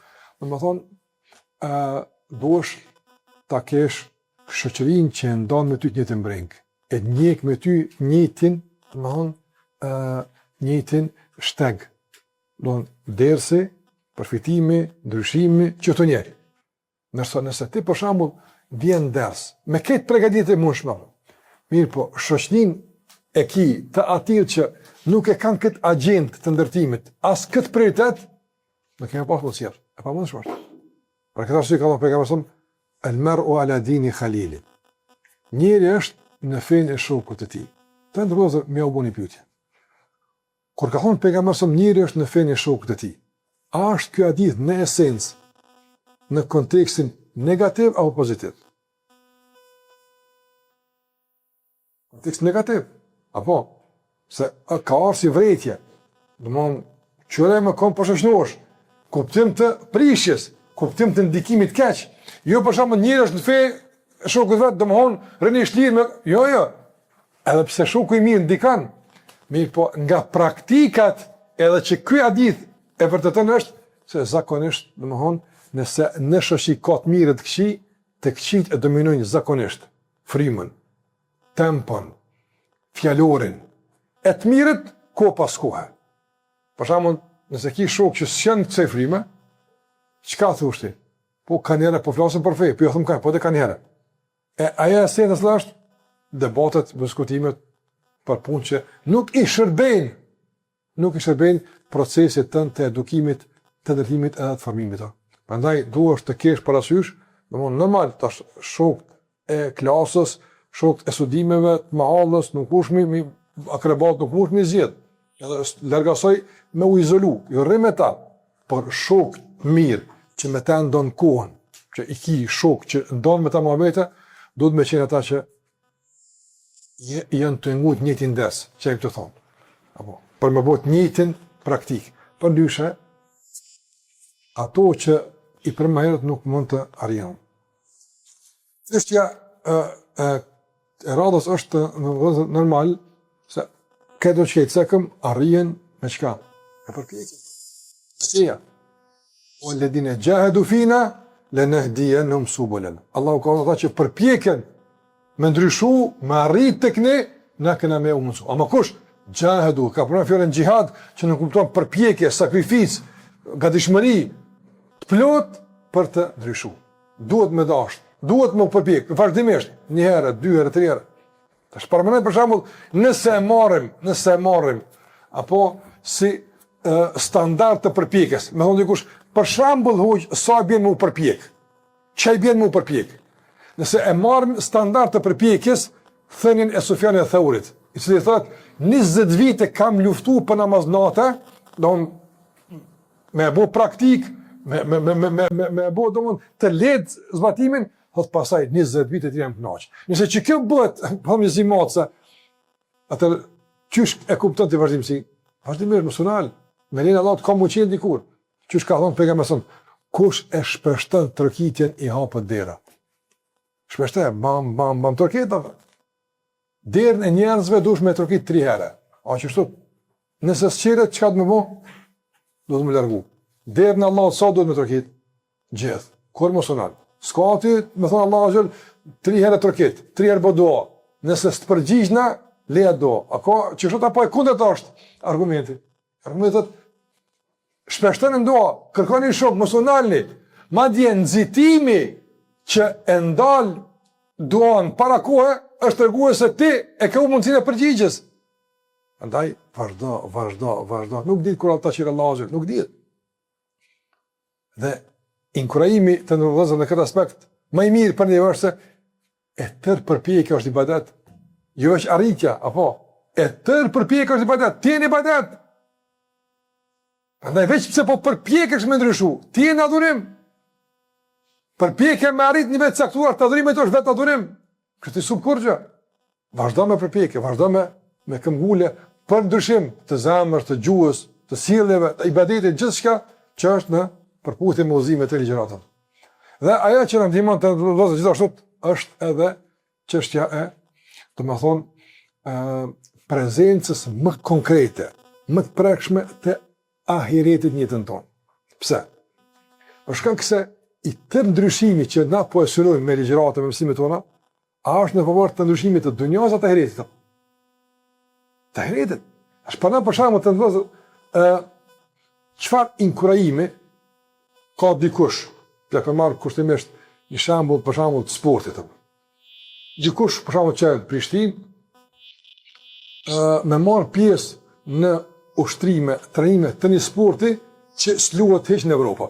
duhesh ta kesh shoqërinë që ndon me ty të njëjtën breng. E njeh me ty njëjtin shteg. Dersi, përfitimi, ndryshimi, që të njeri. Nëse ti për shembull vjen ders, me këtë përgatitje mundshme. Mirë, po shoqërinë e ki të atil që nuk e kanë këtë agent të ndërtimit, as këtë prioritet, nuk e pas mundësirë. E pa mundësh është. Për këtë arsye ka thënë pejgamberi el-mar'u ala dini khalili. Njeri është në fenë e shokut të tij. Të ndërlozë me u bëni pyetje. Kur ka thënë pejgamberi njeri është në fenë e shokut të tij, a është ky hadith në esencë në kontekstin negativ apo pozitiv? Kontekst negativ. Apo, se ka arë si vretje, domthon qëre me kom përshëshnosh, kuptim të prishjes, kuptim të ndikimit keq. Jo për shembull njëri është në fe shokut vet, domthon rënë i shlirë me jo. Edhe pse shoku i mirë ndikan, mirë po nga praktikat edhe që ky hadith e vërtetën është se zakonisht, domthon, nëse në shoqi ka të mirë të këqijt e dominojnë zakonisht frymën, tempon, fjalorin, e të mirët, ko pas kohe. Për shembull, nëse ki shok që s'janë kësaj fryme, çka thoshti? Po kanë herë po flasin për fe, po jo them kanë, po te kanë herë. Aja e senës është debatet, diskutimet për punë që nuk i shërbejnë procesit tënd të edukimit, të ndërtimit edhe të formimit. Prandaj duhesh të kesh parasysh, domthonë normal tash shok e klasës, shok e studimeve të mahallës, nuk kush mi akrebat, nuk kush mi zgjedh. Edhe largasoj me u izolu, jo rrim me ta, por shok mirë që me ta ndon kohën, që i ki shok që ndon me ta muhabete, duhet me qenë ata që janë të ngut njëtin des, që e këtë thonë. Apo, për me bot njëtin praktik. Për ndyshe, ato që i përmaherët nuk mund të arjenë. Çështja e radhës është normal, se këto që i cekëm arrijen me qka? E përpjekin. Qëja. O ledine gjahedu fina, le nëhdije në mësubulen. Allahu ka ata që përpjekin me ndryshu, me arrit të këne, na këna me u mësu. Ama kush? Gjahedu, ka përna fjore në gjihad, që në kupton përpjekje, sakrific, gatishmëri, të plot për të ndryshu. Duhet me dasht, duhet me u përpjek, vazhdimisht, 1 herë, 2 herë, 3 herë. Të shparmenoj për shembull, nëse e marrim, apo si standard të përpjekjes, me thonë dikush, për shembull hoq, sa bjen me u përpjek? Çaj bjen me u përpjek? Nëse e marrim standard të përpjekjes, thënien e Sufjanit Thaurit, i cili thotë 20 vite kam luftu për namaznate, me bo praktik, me bo të lehtë zbatimin, thot pasaj 20 vite të jam kënaq. Nëse që kjo bëhet, pëmë zimatësa, atër qysh e kupton të vazhdimësi? Vazhdimisht, mësunal, me lene Allah të ka mu qenë dikur. Qysh ka thonë pejgamberi, kush e shpeshton tërkitjen i hapët dera. Shpeshton, bam tërkita. Derën e njerëzve dush me tërkit 3 herë. A që shtu, nëse s'qiret, çka të më bo? Do të më largu. Derën e Allah, sa do të me tërkit? Gjithë. Kur mos unal. S'ka aty, me thonë Allah Azhjel, 3 herë tërkit, 3 herë bë dua. Nëse s'të përgjigjna, leja dua. A ka, që shtu apo e kundet është argumenti. Argumentet, shpeshton në dua, kërkoni shumë, mos unalni. Madje nxitimi që e ndal duan para kohë është treguar se ti e ke mundësinë e përgjigjes. Andaj vazhdo. Nuk ditë kur ata qira Allahu, nuk ditë. Dhe inkurajimi të ndërvëllëzën në këtë aspekt, më i mirë për një është se e tërë përpjekja është ibadet. Jo është arritja, apo e tërë përpjekja është ibadet. Ti je në ibadet. Andaj veç pse po përpjekesh me ndryshu, ti je në adhurim. Përpjekja me arrit një vetë caktuar, të adhurimet është vetë adhurim. Kështë i sub kurgjë. Vazhdo me përpjekje, vazhdo me këmbgule për ndryshim të zemrës, të gjuhës, të sjelljeve, të ibadetit, gjithçka që është në përputhje me udhëzimet e ligjëratës. Dhe ajo që na ndihmon të vëllezër gjithashtu është edhe çështja e, prezencës më konkrete, më të prekshme të ahiretit në jetën tonë. Pse? Për shkak se i tërë ndryshimi që na po e synojmë me ligjëratë, me mësimet tona, a është në favor të ndryshimit të dunjos apo të ahiretit? Të ahiretit. Është për për shembull të ndodhë çfarë inkurajimi ka dikush, ja ka marrë kushtimisht një shembull për shembull të sportit. Dikush për shembull që në Prishtinë me marr pjesë në ushtrime, trajnime të një sporti që s'luhet hiç në Evropë.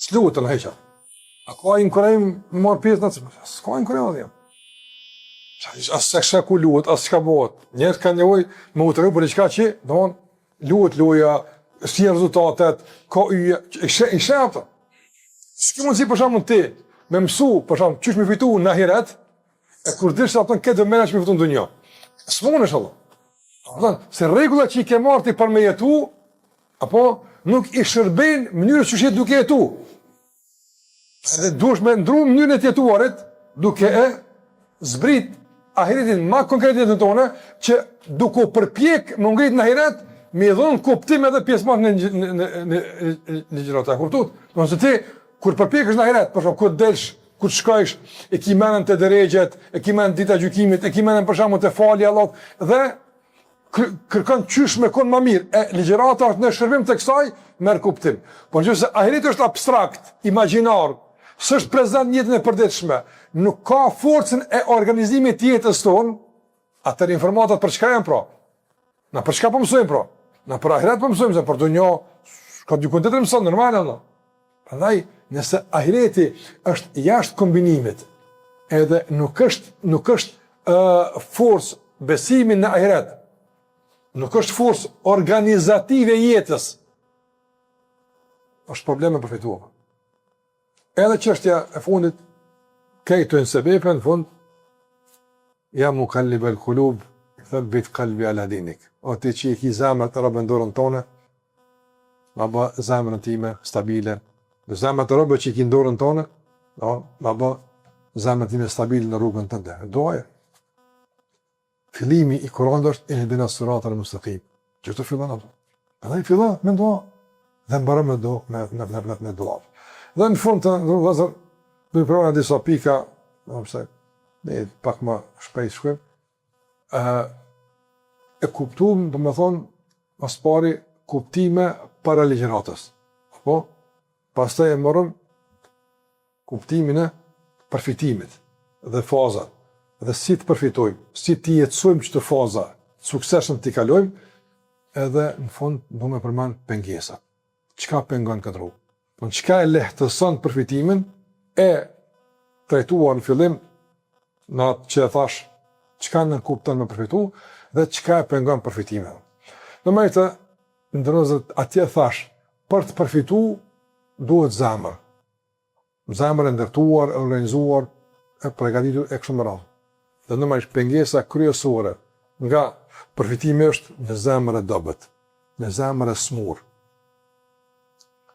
S'luhet në heqa. A ka inkurajim me marr pjesë në atë? S'ka inkurajim atë. As se kësha ku luhet, as s'ka bëhet. Njerëz kanë nevojë me u treguar për diçka që, domthonë, luhet loja, si rezultatet, ka yje, i shënta. S'ke mundsi për shembull ti me mësu, për shembull, çish më fitu në ahiret, e kur dish ato këtë menaç më fiton në dunjë. S'mund Allah. Domthonë, se rregullat që i ke marrë ti për me jetu, apo nuk i shërben mënyrës që je duke jetu. Edhe duhesh me ndru mënyrën e të jetuarit, duke e zbrit ahiretin ma konkretit në tonë, që duke përpjek më ngrit në ahiret, me dhonë kuptim edhe pjesëmarrë në ligjëratë. Kuptut? Domthonë se ti, kur përpjekësh në ahiret, për shembull, kur delsh, kur shkojsh, e ki menën të drejgjet, e ki menën dita gjykimit, e ki menën për shembull të falja Allahut, dhe kërkon qysh me kon më mirë. E ligjërata është në shërbim të kësaj, merr kuptim. Po nëse ahireti është abstrakt, imagjinar, s'është prezant në jetën e përditshme, nuk ka forcën e organizimit të jetës tonë, atër informatat për çka janë pra? Na për çka po mësojmë pra? Na për ahiret po mësojmë, se për dunjë ka dy kontet mëson normal Allah. Prandaj, nëse ahireti është jashtë kombinimit, edhe nuk është forcë besimi në ahiret, nuk është forcë organizative jetës, është probleme për fituar. Edhe çështja e fundit, kejtojnë sebepe në fund, ja mukallibal qulub, thabbit qalbi ala dinik. O ti që i ki zemrat të rabë ndorën tone, ma ba zemrën time stabile. Dhe zemrat të rabë që i ki ndorën tone, ma ba zemrën time stabile në rrugën tënde. Doaje. Fillimi i Kuranit është ihdina siratal mustaqim. Gjithë fillon ato. Edhe i fillon me dua dhe mbaron me do me dua. Dhe në fund të vëllezër, do të provojmë disa pika, domosë ne pak më shpejt shkojmë. E kuptuam, domethënë, pas pari kuptime para ligjëratës. Po, pastaj e morëm kuptimin e përfitimit dhe fazat. Dhe si të përfitojmë, si të jetësojmë çdo faza, suksesshëm t'i kalojmë, edhe në fund do më përmend pengesa. Çka pengon këtë rrugë? Po çka e lehtëson përfitimin e trajtuar në fillim në atë që e thash, çka në kupton me përfitu dhe çka e pengon përfitimin. Në mënyrë ndërozat atje thash, për të përfitu duhet zemër. Zemër e ndërtuar, e organizuar, e përgatitur e kështu me radhë. Dhe normalisht pengesa kryesore nga përfitimi është në zemër e dobët, në zemër e smur.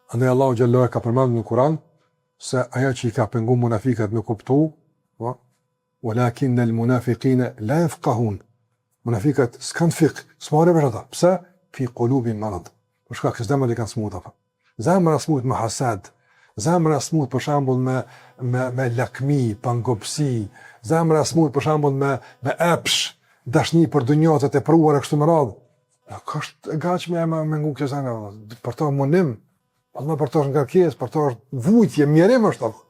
Andaj Allahu xhallahu ka përmendur në Kur'an se ajo që I ka pengu munafikat me kuptu, walakin al-munafiqina la yafqahun. Munafikat s'kan fiqh, s'marrë vesh ata. Pse? Fi qulubihim marad. Për shkak se zemrat I kanë smut apo. Zemra smut me hasad, zemra smut për shembull me lakmi, pangopsi, zemra smut për shembull me epsh, dashni për dunjat e tepruara kështu me radhë. Ka është e gatshme me ngu kjo zemra, për to munim, Allah për to është ngarkesë, për to është vujtje, mjerim është apo.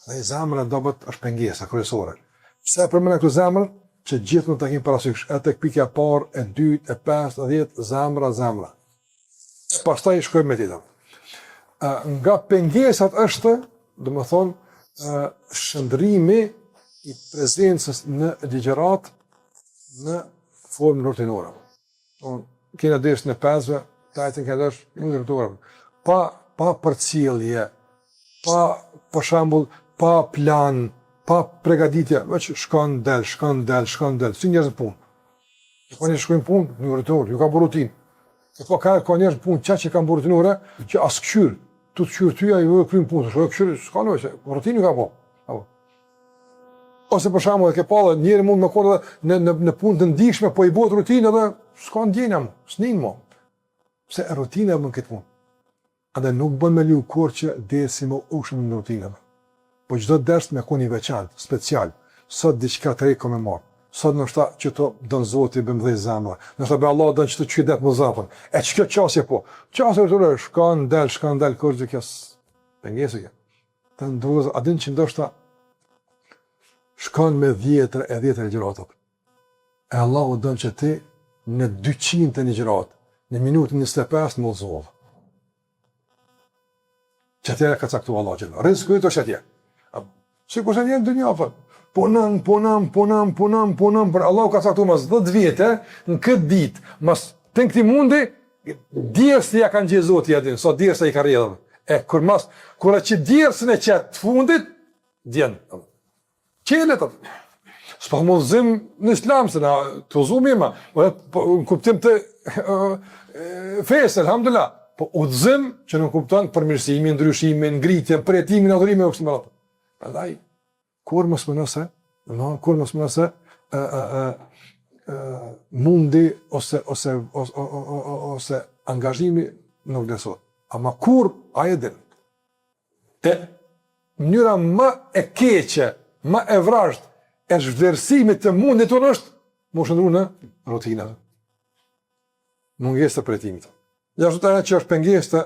Dhe zemra dobët është pengesa kryesore. Pse përmend këtu zemrën? Që gjithë në të kemë parasysh, e tek pika e parë, e dytë, e pestë, e 10, zemra. Pastaj shkojmë me tjetër. Nga pengesat është, do më thonë, shëndrimi I prezencës në ligjërat në formën rutinore. Kena desh në 5-ve, tajtën kena desh në rutinore. Pa përcjellje, pa për shembull, pa plan, pa pregaditje, veç shkon del, si njerëz në punë. Ka njerëz shkojnë punë, në rutinore, ju ka bërë rutinë. Po ka njerëz në punë që kanë bërë rutinore, që as këshyr, tu të këshyr tyja ju kryen punë, shkoj këshyr, s'ka nevojë, rutinë ju ka po. Ose për shembull, ke pallë njëri mund me kohë në punë të ndihshme, po I bëhet rutinë edhe s'ka ndjenja më, s'nin më. Pse rutina bën këtë punë. Andaj nuk bën me liu kur që dersi më ushëm në rutinë. Po çdo ders me koni veçantë, special. Sot diçka të re kam marr. Sot ndoshta që to don Zoti bëm dhe zemra. Ndoshta be Allah don që të çydet më zapën. E ç'kjo çasje po. Çasje të shkon dal kurrë kjo pengesë kjo. Të ndroz a din që ndoshta shkon me 10 gjërat. E Allahu don që ti në 200 gjërat, në minutën 25 më udhëzov. Çfarë ka caktuar Allahu që rrezik këto çatje. Sikur se janë dunja apo. Punam, për Allahu ka caktuar mas 10 vite në këtë ditë, mas të këtij mundi djersë ja kanë gjë Zoti atë, sot djersë I ka rrjedhur. Kur që djersën e çet fundit, djen. Çelet atë. S'po mundëzim në Islam se na të uzumi ma, në kuptim të fesë, alhamdulillah. Po udhëzim që nuk kupton përmirësimin, ndryshimin, ngritjen, përjetimin, adhurimin e kështu me radhë. Prandaj kur mos më nëse mundi ose angazhimi nuk vlerësohet. Ama kur ai din. Te mënyra më e keqe, më e vrasht e zhvlerësimit të mundit tonë është më shndruar në rutinë. Mungesë të përjetimit. Jashtë ajo që është pengesë,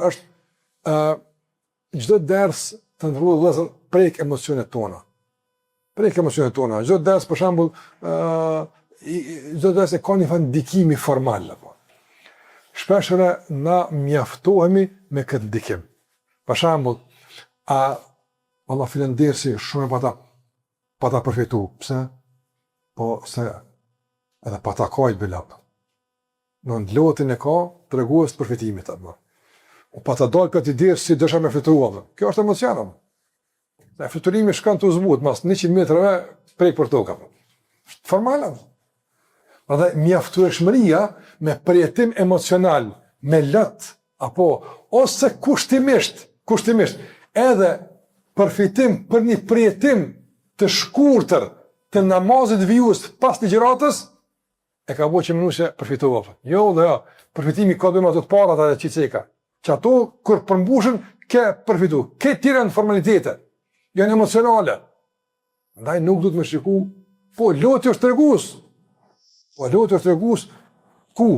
është çdo ders të ndruar vëllazër prek emocionet tona. Çdo ders për shembull, çdo ders e ka një ndikimi formal apo. Shpeshherë na mjaftohemi me këtë ndikim. Për shembull, Allah filendersi shumë pa ta përfitu. Pse? Po se edhe pa ta kajt belap. Në ndlotin e ka, të reguës të përfitimit atë. O pa ta dalë për t'i dirë si dësha me fluturuar. Kjo është emocionëm. Dhe fluturimi shkan të uzbut, mas 100 metrave prej për toka. Formalëm. Dhe mjaftueshmëria me përjetim emocional, me lët, apo ose kushtimisht, edhe përfitim për një përjetim të shkurtër të namazit vijus pas ligjëratës, e ka bo që mënushe përfitova. Jo, përfitimi ka bëjmë ato të parat atë qiceka, që ato, kur përmbushën, ke përfitu. Ke tira në formalitete, janë emocionale. Ndaj nuk du të më shiku, po, loti është tregus, ku?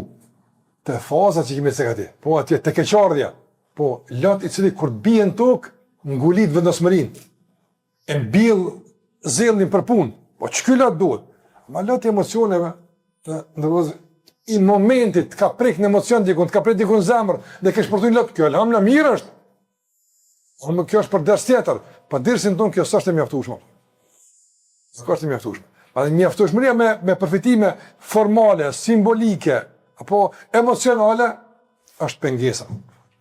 Të fazat që kemi të sekati, po, atje, të keqardhja, po, lot I cili kur bie në tokë, ngulit vendosmërin, e mbill zellin për punë, po që ky lot duhet? Ma lot emocioneve, I momentit ka prek në emocion dikun, ka prek dikun zemër, dhe ke shpërtu një lot, kjo elhamna mirë është. Kjo është për ders tjetër, për dersin tonë kjo s'është e mjaftueshme. S'është e mjaftueshme. Mjaftueshmëria me përfitime formale, simbolike, apo emocionale, është pengesa.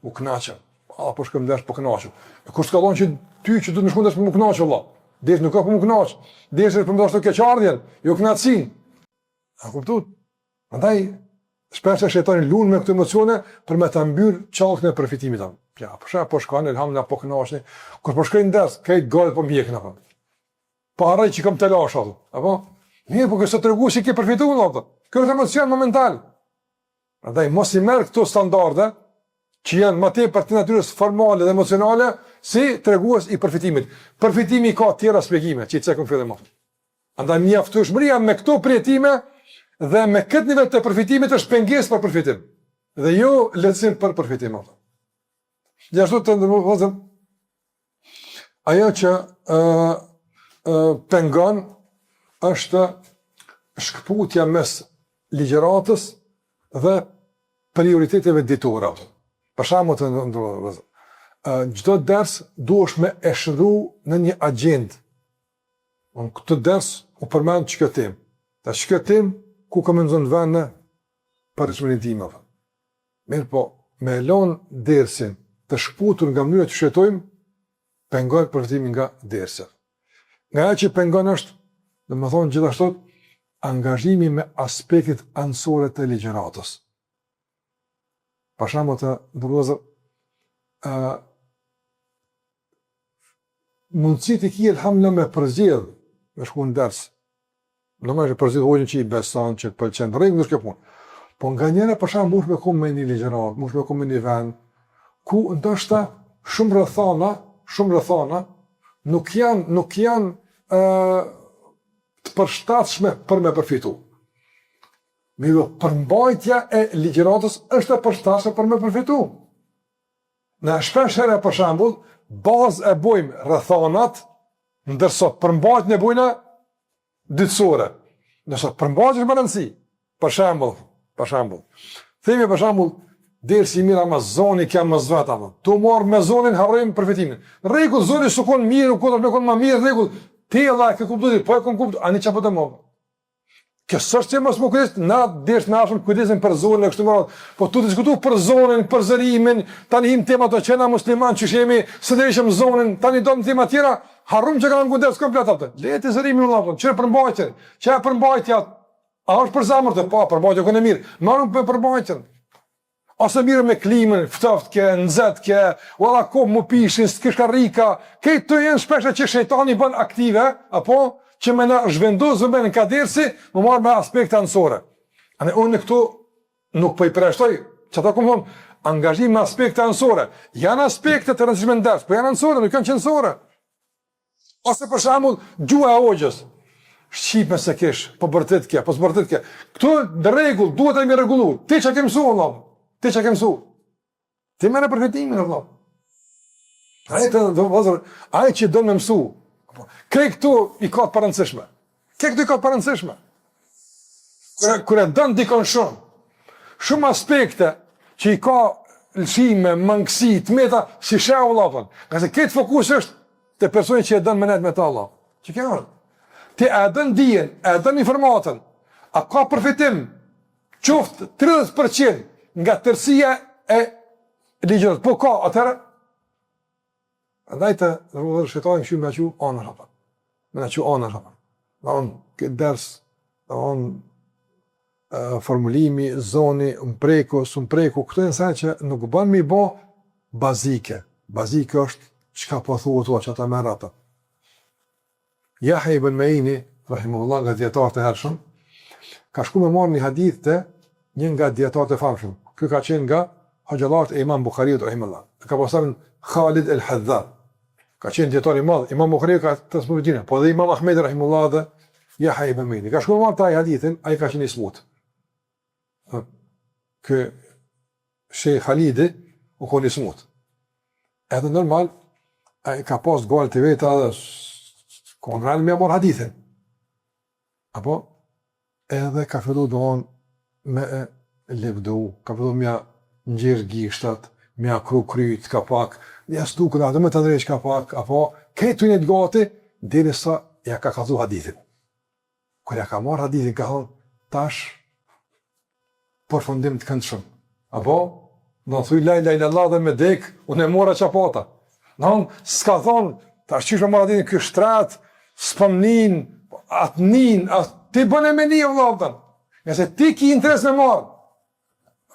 U knaqem. Po shkëm desh po knaqem. Kur s'ka thonë që ty që du të më shkundesh për më knaqë, Allah. Desh nuk ka për më knaqë. Desh është për më dashtë të keqardhjen, jo knaqësin. A kuptut? Andaj, shpesh e shetani lunë me këtë emocione për me të mbyr qalkën e përfitimit tanë. Ja, për shkak po shkon elhamdullah po kënaqni. Kur po shkoj në ders, këtë gojë po mjekën apo. Po harroj që kam të lash ato. Apo? Mirë, po kështu tregu si ke përfituar ato. Kjo është emocion momental. Prandaj mos i merr këto standarde që janë më tepër të natyrës formale dhe emocionale si tregues i përfitimit. Përfitimi ka tjera shpjegime, që i cekëm fillim. Andaj mjaftueshmëria me këto prijetime dhe me këtë nivel të përfitimit është pengesë për përfitim. Dhe jo lehtësim për përfitim. Gjithashtu të ndërmozëm, ajo që pengon është shkëputja mes ligjëratës dhe prioriteteve ditore. Për shembull të ndërmozëm, çdo ders duhesh me e shndru në një agjendë. Këtë ders u përmend çka temë. Ta çka temë ku komenton vënë për shmëritim. Mirë po, me lon dersin të shkputur nga mënyra që shëtojmë, pengon përfitimin nga dersi. Nga ajo që pengon është, domethënë gjithashtu, angazhimi me aspektet anësore të ligjëratës. Për shembull të ndërrozë mundësi të ki elhamdulillah me përzgjedh me shku në ders. Normalisht përzgjedh hoqën që i beson, që të pëlqen, rregull është kjo punë. Po nga njëra për shembull mund të me kom me një ligjërat, mund të me kom me një vend ku ndoshta shumë rrethana nuk janë të përshtatshme për me përfitu. Mirë, përmbajtja e ligjëratës është e përshtatshme për me përfitu. Në shpesh herë për shembull, bazë e bojmë rrethanat, ndërsa përmbajtjen e bojna ditësore. Nëse përmbajtja është më rëndësi. Për shembull. Themi për shembull, dersi i mirë ama zoni kja më zvet apo. Tu marr me zonin harrojmë përfitimin. Rregull, zoni sukon mirë, u kodër me kon më mirë rregull. Ti valla ke kuptuar, po e kam kuptuar, ani çapo të mov. Kjo s'është që mos më kujdes, na ders na ashun kujdesin për zonën e kështu me radhë. Po tu diskutu për zonën, për zërimin, tani him tema të qena musliman që shemi, së ndryshëm zonën, tani do të tema tjera, harrum që kanë kujdes komplet atë. Le të zërimin vëllai, çfarë përmbajtje? Çfarë përmbajtja? A është për zamër të po, përmbajtja që në mirë. Marrëm për përmbajtjen. Ose mirë me klimën, ftoft ke, nxet ke, walla ko mu pishin, s'kishkarrika, këto të janë shpesh që shejtani bën aktive, apo që me na zhvendos vëmën në kadersi, më marrë me aspekte anësore. Ane unë në këtu nuk po i preshtoj, që ta këmë thonë, angazhim me aspekte anësore. Janë aspekte të rëndësishme në ders, po janë anësore, nuk janë qënësore. Ose për shembull, gjua e hoxhës. Shqip me se kesh, po bërtit ke, po s'bërtit ke. Këtu në rregull, duhet e mi rregullu. Ti që ke mësu, Allah. Ti që ke mësu. Ti merre përfitimin, Allah. Ai që do me mësu. Krej këtu i ka të parëndësishme. Kër e dënë dikon shumë aspekte që i ka lëshime, mangësi, të meta, si shehu Allah. Nga se këtë fokus është të personi që e dënë menet me ta Allah. Që kjo është? Ti e dënë dijen, e dënë informatën, a ka përfitim, qoftë 30% nga tërësia e ligjërat. Po ka, atërë, ndaj të shëtojnë këshu me në që anër hapa. Me në që anër hapa. Në onë këtë ders, në onë formulimi, zoni, mpreku, sumpreku, këto e nësaj që nuk banë mi bo bazike. Bazike është që ka po thua tua që ata me rata. Yahya ibn Ma'ini, rahimahullah, nga djetarët e hershëm, ka shku me marrë një hadith të një nga djetarët e famshëm. Ky ka qenë nga hoxhallarët e Imam Bukhariut, rahimahullah. Ka pasur Khalid el-Hadha. Ka qenë djetar i madh. Imam Bukhariu ka transmetuar, po dhe Imam Ahmed rahimahullah dhe Yahya ibn Ma'ini. Ka shku me marrë taj hadithin, ai ka qenë i smut. Ky Sheikh Khalidi u koni smut. Edhe normal, ai ka pas gol të veta dhe konë rrallë me amor hadithin. Apo, edhe ka fillu doon me levdu, ka fillu me njërë gishtat, me akru kryt ka pak, një stukën atë me të ndrejsh ka pak, apo, këtë të njët gati, diri sa ja ka kazu hadithin. Kër ja ka marrë hadithin, ka thonë, tash, përfundim të këndshëm. Apo, në thuj laj Allah dhe me dek, unë e mora qapata. Në thonë, s'ka thonë, tash qysh me marrë hadithin, kjo shtrat, spëmnin, atnin, ti bën e me një vëllatën, nga se ti ki interes me marë.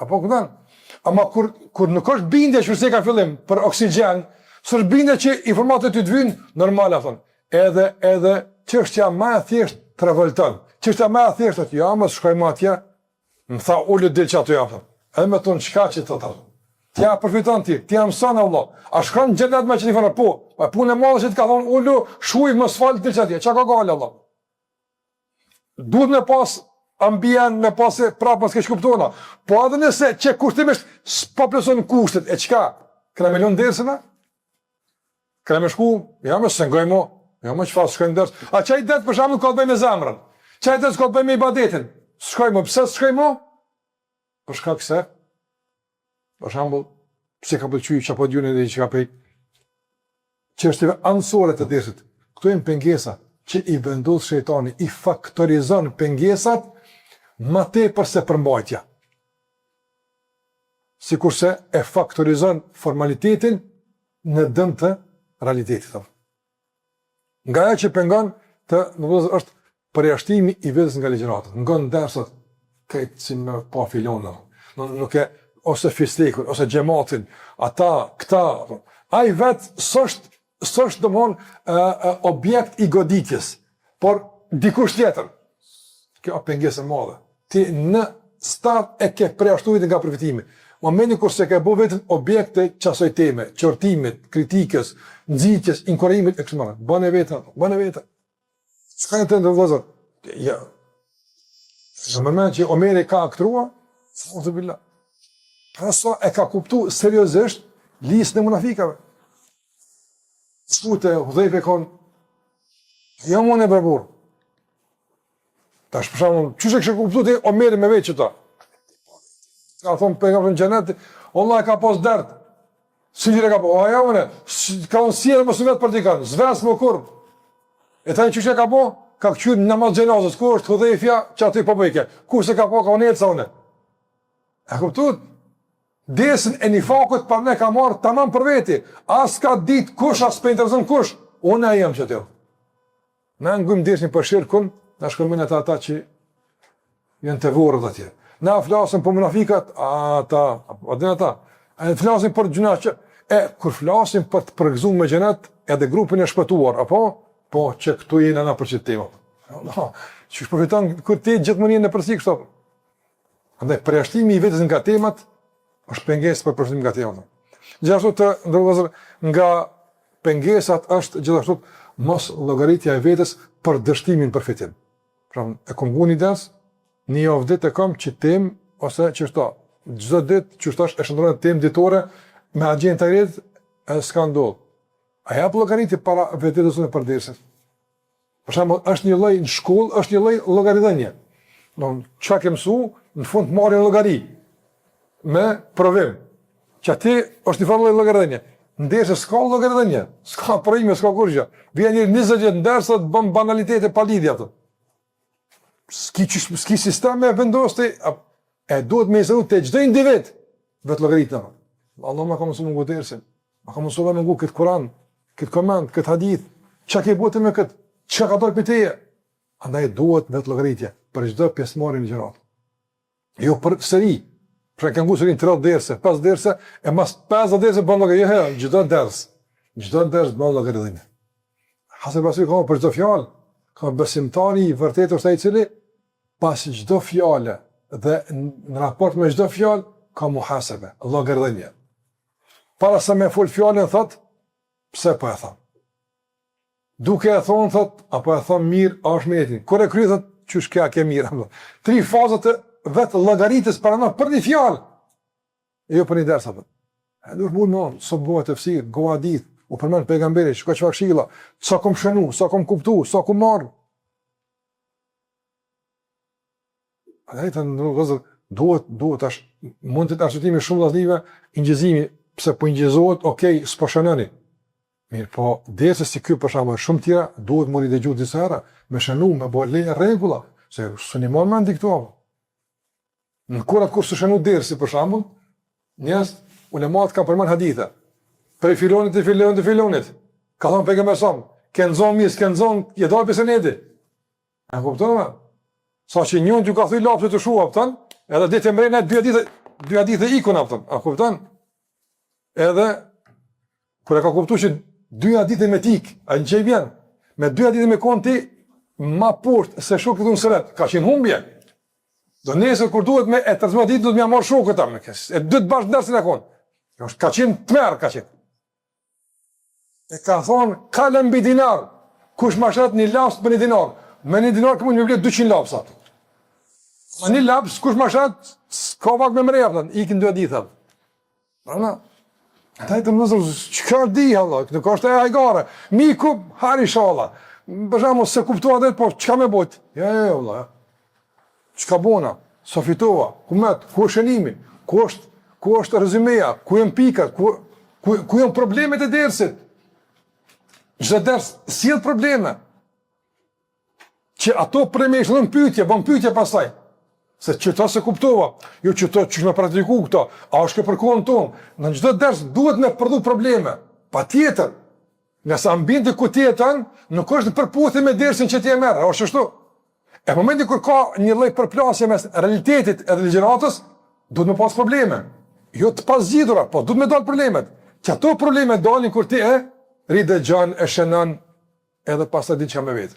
Apo këtan? Ama kur nuk është bindje që se ka fillim për oksigjen, s'është bindje që informatat ty të vynë, normal thonë. Edhe çështja më e thjeshtë të revolton. Çështja më e thjeshtë ja më shkojmë atje, më tha ulë del çatu ja. Edhe me ton çka që thotë. Ti ja përfiton ti mëson Allah. A shkon në xhenet me çfarë po? Pa punë e madhe që të ka thonë ulu, shuj mos fal del çati. Çka ka gal Allah. Duhet me pas ambient me pas prapë s'ke kuptona. Po edhe nëse që kushtimisht s'po plotson kushtet, e çka? Këna me lënë dersën? Këna me shku, ja më sengojmo, ja më çfarë shkojmë ders. A çaj det për shembull ka të bëjë me zemrën. Çaj det ka të bëjë me ibadetin. Shkojmë, pse s'shkojmë? Për shkak se për shembull, pse ka pëlqyer çapo dyunë dhe çka pe çështjeve anësore të dersit. Këto janë pengesa që i vendos shejtani, i faktorizon pengesat më tepër se përmbajtja. Sikurse e faktorizon formalitetin në dëm të realitetit. Nga ajo që pengon të është përjashtimi i vetes nga ligjërata. Ngon dersat këtë si me pa filona. Nuk e ose fistekun, ose xhamatin, ata, këta. Ai vetë s'është domthon objekt i goditjes, por dikush tjetër. Kjo pengesë e madhe. Ti në start e ke përjashtuar nga përfitimi. Momentin kur se ke bëu vetëm objekt të çasoj teme, qortimit, kritikës, nxitjes, inkurajimit e kështu me radhë. Bën e vetë. Çka të ndodhë? Ja. Në moment që Omeri ka aktrua, alhamdulillah. Paso e ka kuptu seriozisht listën e munafikave. Shkute, Hudhejfe kon, ja më në bërbur. Ta shpëshamun, qështë e kështë kuptu të Omeri me vetë që ta? Ka thonë për nga për në gjenet, Allah e ka pos dërtë. Si njëre ka po, ja më në, ka unë sire më së vetë për t'i kanë, zvens më kur. E ta një qështë e ka po, ka këqyrë në namaz gjenazës, ku është Hudhejfja që aty po bëjke. Ku se ka po, ka unë e të sa une. E kuptut? Desën e një fakut për ne ka marrë tamam për veti. As ka ditë kush, as për interesën kush. Unë e jem që t'jo. Ne ngujmë desën për shirkun, në shkërmin e ata që jenë të vorët atje. Ne flasim për munafikat, ata. E flasim për gjuna që, kur flasim për të përgëzuar me xhenet, edhe grupin e shpëtuar, apo? Po, që këtu jenë ana për çet tema. Që përfiton kur ti gjithmonë në përsi kështu. Andaj përjashtimi i vetes nga temat është pengesë për përshtim nga temat. Gjithashtu të ndërvozur nga pengesat është gjithashtu mos llogaritja e vetes për dështimin për fitim. Pra, e kam një ders, një javë ditë e kam që tem ose çështë. Çdo ditë që thash e shndron temë ditore me agjen të rrit e s'ka ndodhur. A jap llogaritë para vetes në përderset. Për shembull, është një lloj në shkollë, është një lloj llogaridhënie. Don çka ke mësuar, në fund marrë llogari me provim. Që ti është një farë llogaridhënie. Ndeshë s'ka llogaridhënie, s'ka provime, s'ka kurrë. Vjen një 20 vjet ndërsa të bën banalitete pa lidhje ato. Ski sisteme vendosti e duhet me zëru të çdo individ vetë llogaritë. Allah më ka mësuar më dersin. Ma ka mësuar më ngu këtë Kur'an, këtë koment, këtë hadith. Çka ke bëu me këtë? Çka ka dalë piteje? Andaj duhet vetë llogaritje për çdo pjesëmarrje në gjërat. Jo për seri. Pra kanë ngusur 3 derse, 5 derse, e mas 5 derse bën llogari, çdo ders bën llogaridhënie. Hasan Basri ka për çdo fjalë, ka besimtari i vërtetë është ai i cili pas çdo fjale dhe në raport me çdo fjalë ka muhasebe, llogaridhënie. Para se me fol fjalën thot, pse po e thon? Duke e thonë, thot, apo e thonë mirë, a është mirë. Kur e kry, thot, qysh kja ke mirë. 3 fazat të vetë llogaritës para na për një fjalë. E jo për një ders apo. E duhet mund më, sot bëhet tefsir, goa ditë, u përmend pejgamberi, çka këshilla, sa kom shënu, sa kom kuptu, sa kom marr. A dhe të ndërgëzër, duhet tash, mund të të arsutimi shumë vllaznive, ingjëzimi, pse po ingjëzohet, okej, s'po shënoni. Mirë, po derse si ky për shkak shumë tjera duhet mori dëgju disa herë, me shënu, me bëj rregulla, se s'uni më mend këtu. Në kurat kur së shënu dersi për shembull, njerëz ulemat kanë përmend hadithe. Për filonit të filonit. Ka thënë pejgamberi sa, "Kenzon mis, kenzon, je dalë pse nedi." A kupton? Sa që njëun ju ka thënë lapse të shuha, kupton? Edhe ditë mbrënë 2 ditë dy hadithe ikun aftën, a kupton? Edhe, kur e ka kuptu që dy hadithe me tik, a në që i vjen, me dy hadithe me konti, ma poshtë se shokët unë sëret, ka qenë humbje. Do nesër kur duhet me e tërzma ditë, do të mja marrë shokët ta, e dytë bashkë dërsin e konë. Ka qenë të merë, ka qenë. E ka thonë, kalën mbi dinar, kush ma shet një laps për një dinar, me një dinar këmën me vletë 200 lapsat. Me një laps, kush ma shet, s'ka vak me mreja, ikin dy hadithe. Rana, ta i të mëzër, që ka di, nuk është e hajgare, miku, hari shala. Bërshamu, se kuptua dhe, po, që ka me bojt? Ja, që ka bona, sa fitova, ku met, ku është shënimi, ku është rezumeja, ku jenë pikat, ku jenë problemet e dersit. Çdo ders sjell probleme. Që ato premesh në pyetje, bën pyetje pastaj. Se çto se kuptova, jo çto që më praktiku këto, a është kjo për kohën tonë? Në çdo ders duhet me prodhu probleme. Patjetër. Nga sa ambienti ku ti jeton, nuk është në përputhje me dersin që ti e merr, është ashtu. E momenti kur ka një lloj përplasje mes realitetit edhe ligjëratës, duhet me pas probleme. Jo të pazgjidhura, po duhet me dal problemet. Që ato probleme dalin kur ti rridë gjan, e shënon, edhe pastaj din çka me vetë.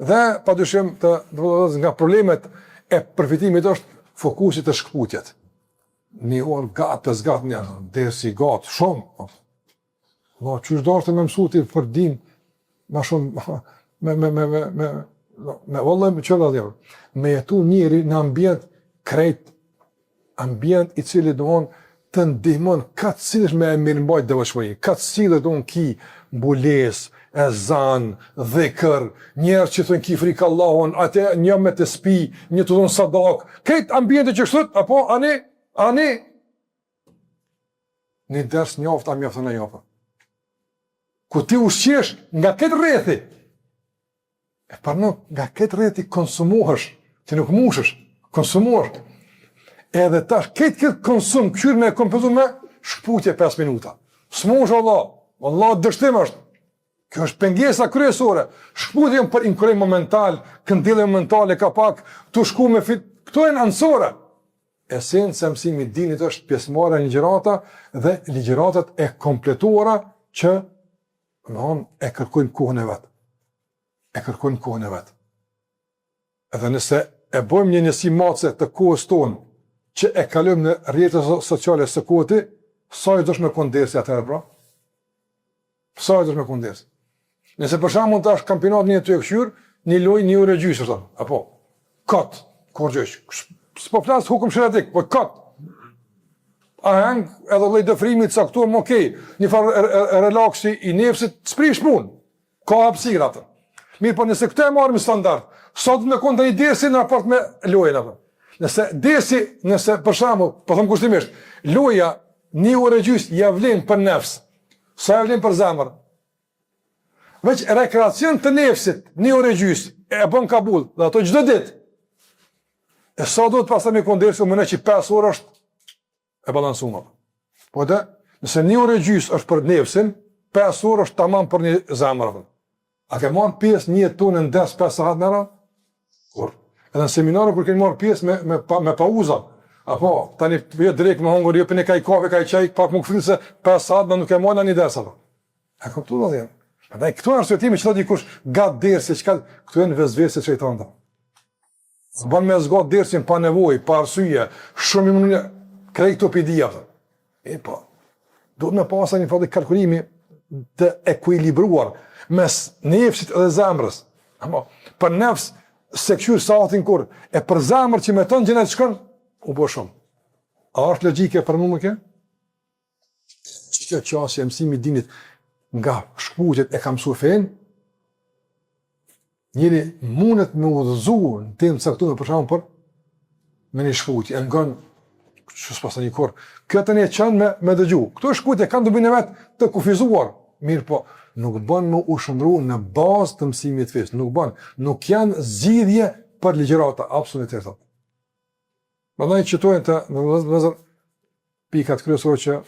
Dhe padyshim nga problemet e përfitimit është fokusi të shkputjet. Një orë gatë, zgatë një, dersi gatë, shumë. No, që është dashtë me mësuti për din, ma shumë, me vëllëm, që da dhjevë, me jetu njëri në ambient krejt, ambient i cili doon të ndihmon këtë cilësh me e mirëmbajt dhe vëshmëri, këtë cilë doon ki mbules, ezan, dhikër, njerë që të në ki frikë Allahon, atë një me të spi, një të doon sadak, këtë ambiente që kështët, apo, ani, një ders njoftë, a mjoftë në njoftë. Ku ti ushqesh nga këtë rrethi, e parno nga këtë rrethi konsumohesh, ti nuk mushësh, konsumohesh. Edhe tash këtë konsum, këshyrë me kompenzu me shkputje 5 minuta. S'mush Allah dështim është. Kjo është pengesa kryesore. Shkputje për inkurim momental, këndile momentale ka pak, të shku me fit, këto e në ansore. Esenca e mësimit dinit është pjesëmarrja në ligjërata dhe ligjëratat e kompletuara që e kërkojnë kohën e vetë. E kërkojnë kohën e vetë. Edhe nëse e bëjmë një njësi matëse të kohës tonë, që e kalojmë në rrjetet sociale së kohëti, sa i dosh me kondersi atëherë, pra? Sa i dosh me kondersi? Nëse për shembull tash kampionat një të këshyr, një lojë një orë gjysmë, thonë, apo kot, korgjësh. S'po flas hukum shëratik, po kot. A hang edhe lloj dëfrimit caktuar, okej, një farë relaksi i nefsit, s'prish punë. Ka hapësirë atë. Mirë, po nëse këtë e marrim standard, sa do të më konta një dersi në raport me lojën atë. Nëse për shembull, po them kushtimisht, loja një orë gjysmë ja vlen për nefs, sa ja vlen për zemër. Veç rekreacion të nefsit, një orë gjysmë e bën kabull, dhe ato çdo ditë. E sa do të pastaj me kondersi, më në që 5 orë është e balansuar. Po dhe, nëse një orë gjysmë është për nefsin, 5 orë është tamam për një zemër. A ke marrë pjesë një tonë në des 5 sahat në radhë? Kur? Edhe në seminarë kur keni marrë pjesë me pauza. Apo, tani jo direkt me hungur, jo për një kaj kafe, kaj qaj, pak më këfrinë se 5 sahat në nuk e marrë në një des. E kom të dhe. Andaj, këtu në arsujetimi që të dikush gatë dersi, këtu e në vezvesi që i të nda. Ban me zgatë dersin pa nevoj, pa arsye, shumë i më krej këto pidia. E po, do të me pasa një fadi kalkulimi të ekuilibruar mes nefsit dhe zemrës. Për nefs, se këshyrë saatin kur, e për zemrë që me tonë gjenet shkën, u bo shumë. A është logike për mu më ke? Që kjo qasje e mësimi dinit nga shkputjet e kam su fejnë, njëri mundet me udhëzu në temë caktuar për shkakun për me një shkputje, e ngon, që s'pasa një kur, kjo të një qënë me dëgju. Këto shkputje kanë dobin e vetë të kufizuar, mirë po, nuk bën më ushëndru në bazë të mësimit fesë, nuk janë zgjidhje për ligjërata, absolutisht. Prandaj qëtojnë të në pikat kryesore që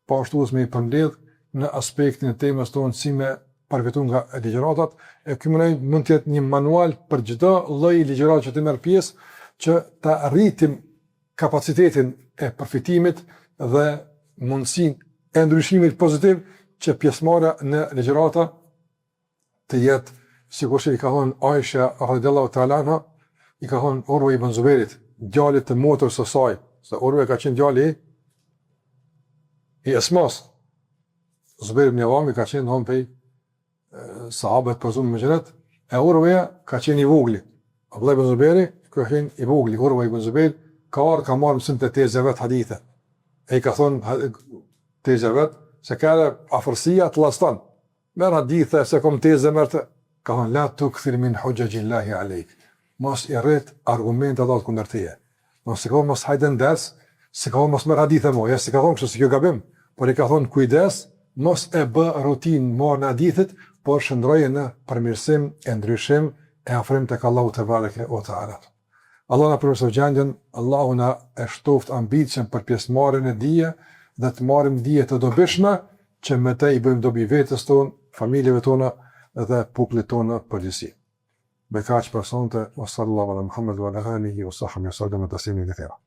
pashtues me i përmbledh në aspektin e temës tonë si me përfitu nga ligjëratat, e ky mund të jetë një manual për çdo lloj ligjërate që të merr pjesë, që ta rritim kapacitetin e përfitimit dhe mundësinë e ndryshimit pozitiv që pjesëmarrja në ligjërata të jetë sikur që i ka thonë Aisha radhiyallahu ta'ala anha, i ka thonë Urwa ibn Zubairit, djalit të motrës së saj, se Urwa ka qenë djali i Asmas. Zubair ibn Awami ka qenë hon pej sahabët përzum me xhenet, e Urwa ka qenë i vogli. Abdullah ibn Zubairi ka qenë i vogli. Urwa ibn Zubair ka marrë mësim të tezëve të hadithe. E i ka thonë tezëve se ka afërsia të lastan. Merë hadithe se kom tezë mërë ka thonë la tukthir min hujjajillahi alejk. Mos i rrit argumente ato kundër teje. Mos e ka thonë mos hajde në ders, se ka thonë mos merr hadithe mo, ja se ka thonë kështu se kjo gabim, por i ka thonë kujdes, mos e bë rutinë marrë në hadithit, por shndroje në përmirësim e ndryshim e afrim tek Allahu te bareke o taala. Allah na përmirësoj gjendjen, Allahu na e shtoft ambicien për pjesëmarrjen e dije dhe të marrim dije të dobishme që me të i bëjmë dobi vetes tonë, familjeve tona dhe popullit tonë përgjithësi. Me kaq personte, sallallahu ala Muhammed wa ala alihi wa sahbihi wa sallam taslimin kathira.